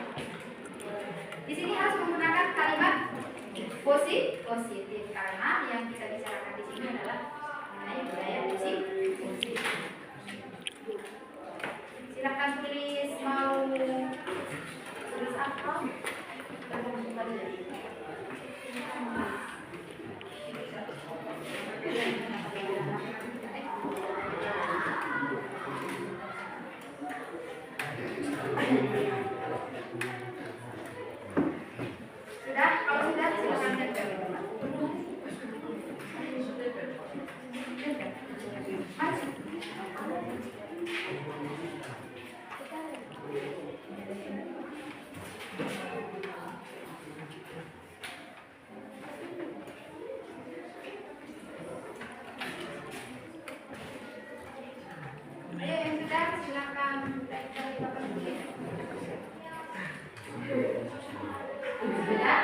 Di sini harus menggunakan kalimat positif karena yang kita bicarakan di sini adalah mengenai budaya positif. Silakan tulis, mau tulis apa? Sudah? Kalau sudah, silakan tempel. Yang sudah, silakan tempel di papan tulis. Sudah?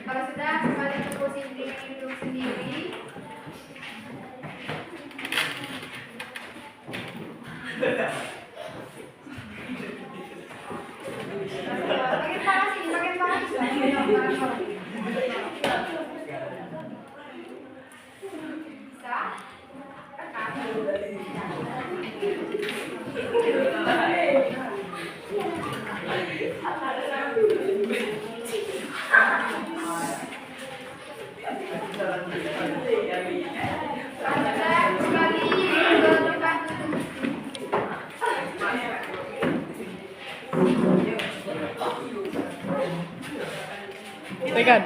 Kalau sudah, kembali ke posisi duduk sendiri. Bagian bawah sini, bagian bawah sini. Bisa?
Tekan.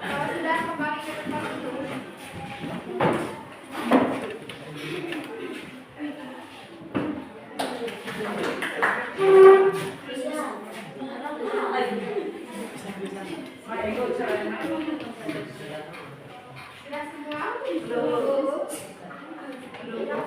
Kalau sudah kembali ke tempat duduk. Sudah semua? Belum. Sudah?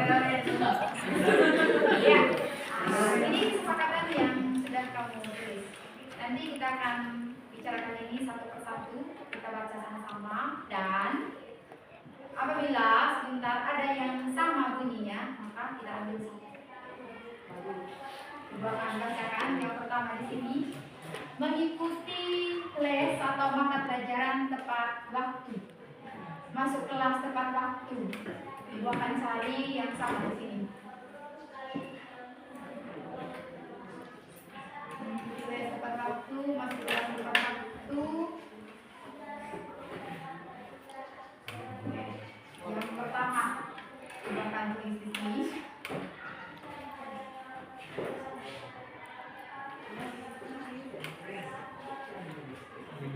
Ya, ini kesepakatan yang sudah kamu tulis. Nanti kita akan bicarakan ini satu persatu, kita baca sama-sama, dan apabila sebentar ada yang sama bunyinya, maka kita ambil satu. Coba bacakan yang pertama di sini. Mengikuti les atau mata pelajaran tepat waktu. Masuk kelas tepat waktu. Ibu akan cari yang sama di sini. Mengikuti les tepat waktu, masuk kelas tepat waktu. Yang pertama, ibu akan tulis di sini.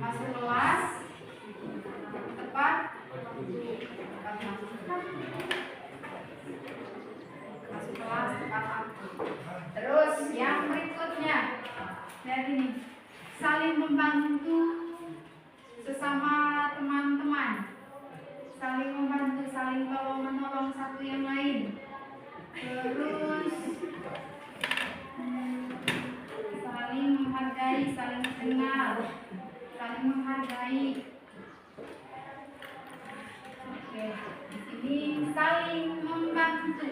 Masuk kelas tepat masuk kelas tepat waktu. Terus yang berikutnya, lihat ini, saling membantu sesama teman-teman, saling membantu, saling tolong menolong satu yang lain. Terus saling menghargai, saling kenal, saling menghargai. Oke, di sini saling membantu.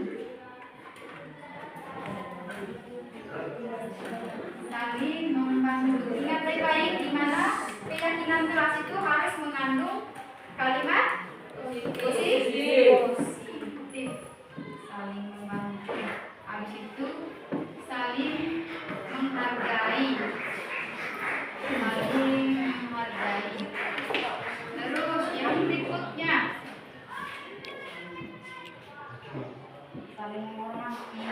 Saling membantu. Ingat baik-baik di mana keyakinan kelas itu harus mengandung kalimat positif. Saling membantu. Habis itu saling menghargai. Saling menghargai. Terus yang berikutnya, saling menghormati,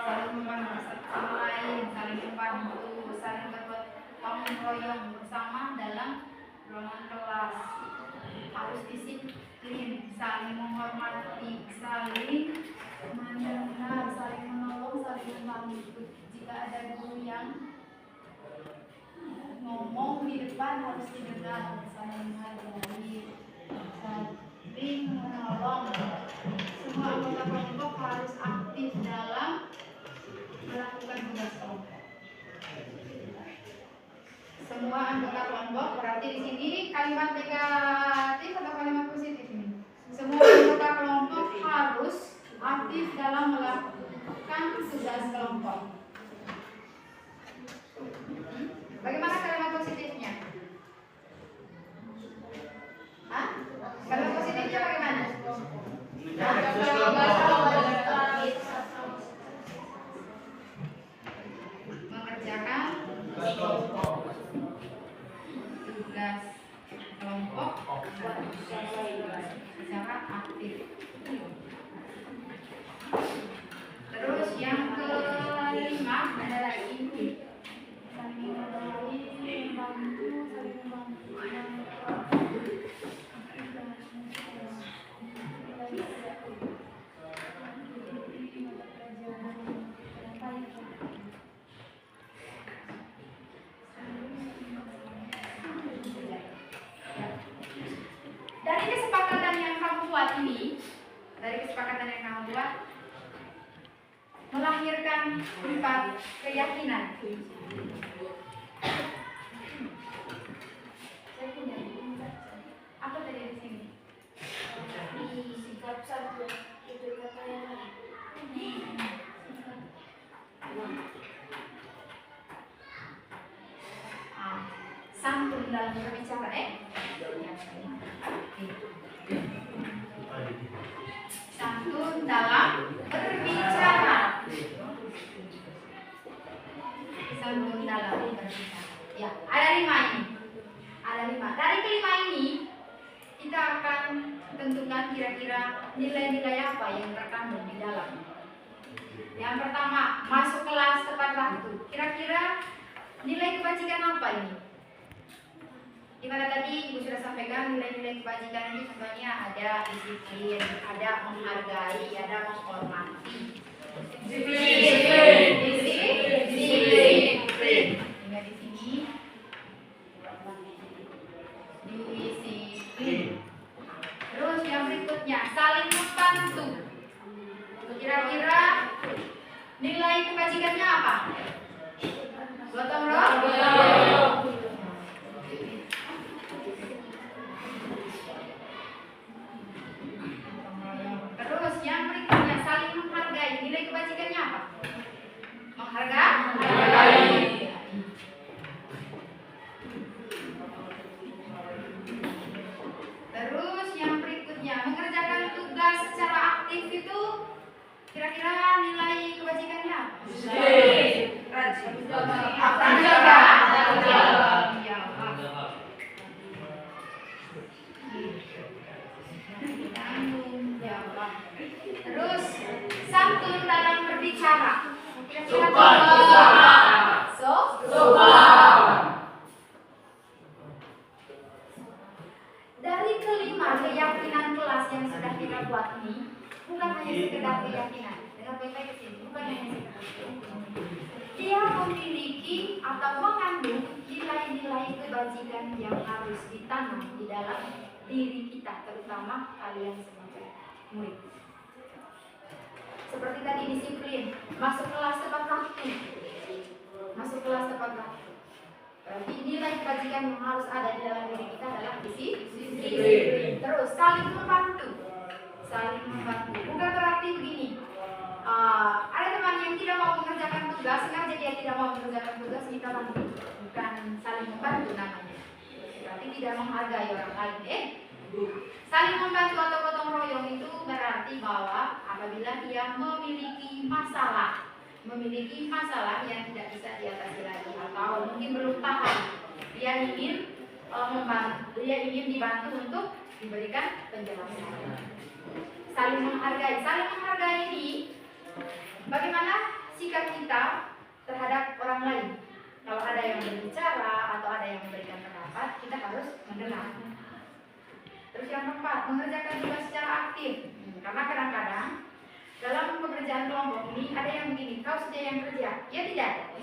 saling membantu satu sama lain, saling membantu, saling bergotong royong bersama dalam ruangan kelas. Harus disiplin, saling menghormati, saling mendengar, saling menolong, saling membantu. Jika ada guru yang ngomong di depan harus didengar, saling menghargai, saling menolong. Semua anggota kelompok harus aktif dalam melakukan tugas kelompok. Semua anggota kelompok berarti di sini kalimat negatif atau kalimat positif ini. Semua anggota kelompok harus aktif dalam melakukan tugas kelompok. Bagaimana kalimat positifnya? Hah? Kalimat positifnya bagaimana? Mengerjakan tugas kelompok secara aktif. Terus yang kelima adalah ini. Saling membantu, saling membantu. Dari kesepakatan yang kamu buat ini, melahirkan 4 keyakinan. Saya punya apa tadi di sini?
Sikap satu itu kata yang lain.
Santun dalam berbicara, santun dalam berbicara. Santun dalam berbicara. Ya, ada 5 ini. Ada 5. Dari kelima ini kita akan tentukan kira-kira nilai-nilai apa yang terkandung di dalam. Yang pertama, masuk kelas tepat waktu. Kira-kira nilai kebajikan apa ini? Di mana tadi Ibu sudah sampaikan nilai-nilai kebajikan ini contohnya ada disiplin, ada menghargai, ada menghormati. Disiplin. Ingat di sini. Disiplin. Terus yang berikutnya saling membantu. Nilai kebajikannya apa? Gotong royong. Terus yang berikutnya saling menghargai. Nilai kebajikannya apa? Menghargai. Terus yang berikutnya mengerjakan tugas secara aktif itu kira-kira nilai kebajikannya apa? Terus santun dalam berbicara. Dari kelima keyakinan kelas yang sudah kita buat ini, bukan hanya sekedar keyakinan. Dengar baik-baik ke sini, bukan hanya sekedar keyakinan. Dia memiliki atau mengandung nilai-nilai kebajikan yang harus ditanam di dalam diri kita, terutama kalian sebagai murid. Seperti tadi disiplin, masuk kelas tepat waktu. Masuk kelas tepat waktu. Berarti nilai kebajikan yang harus ada di dalam diri kita adalah disiplin. Terus saling membantu. Saling membantu. Bukan berarti begini. Ada teman yang tidak mau mengerjakan tugas, sengaja dia tidak mau mengerjakan tugas, kita bantu. Bukan saling membantu namanya. Berarti tidak menghargai orang lain. Saling membantu atau gotong royong itu berarti bahwa apabila dia memiliki masalah yang tidak bisa diatasi lagi atau mungkin belum tahan, dia ingin dibantu untuk diberikan penjelasan. Saling menghargai ini bagaimana sikap kita terhadap orang lain. Kalau ada yang berbicara atau ada yang memberikan pendapat, kita harus mendengar. Terus yang keempat, mengerjakan tugas secara aktif. Karena kadang-kadang dalam pekerjaan kelompok ini ada yang begini, kau saja yang kerja, ya tidak?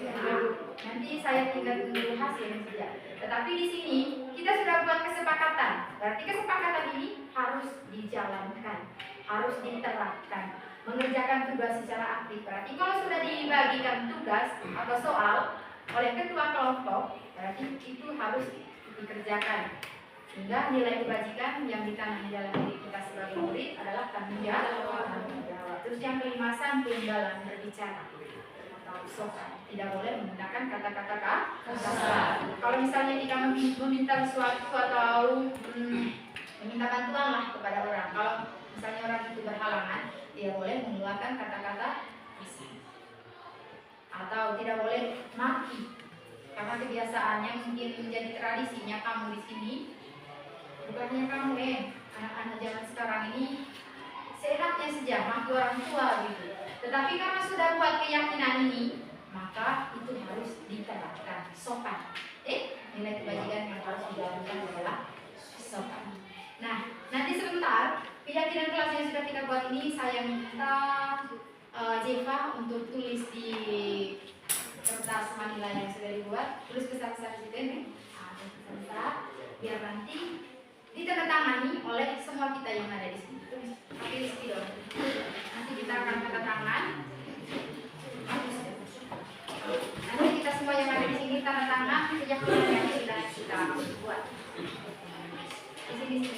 Nanti saya tinggal tunggu hasil saja. Tetapi di sini kita sudah buat kesepakatan. Berarti kesepakatan ini harus dijalankan, harus diterapkan. Mengerjakan tugas secara aktif. Berarti kalau sudah dibagikan tugas atau soal oleh ketua kelompok, berarti itu harus dikerjakan. Sehingga nilai kebajikan yang ditanam di dalam diri kita sebagai murid adalah tanggung jawab. Terus yang kelima, santun dalam berbicara atau sopan. Tidak boleh menggunakan kata-kata kasar. Kalau misalnya kita meminta sesuatu atau meminta bantuan lah kepada orang. Kalau misalnya orang itu berhalangan, tidak boleh mengeluarkan kata-kata kasar. Atau tidak boleh maki. Karena kebiasaannya mungkin menjadi tradisinya kamu di sini. Bukan hanya kamu anak-anak zaman sekarang ini seenaknya saja maki orang tua gitu. Tetapi karena sudah buat keyakinan ini, maka itu harus diterapkan sopan. Nilai kebajikan yang harus dijalankan adalah sopan. Nah, nanti sebentar keyakinan kelas yang sudah kita buat ini saya minta Jeva untuk tulis di kertas manila yang sudah dibuat, tulis besar-besar situ sebentar biar nanti ditandatangani oleh semua kita yang ada di sini. Tapi di sini dong. Nanti kita akan tanda tangan. Nanti kita semua yang ada di sini tanda tangan keyakinan yang sudah kita buat. Di sini.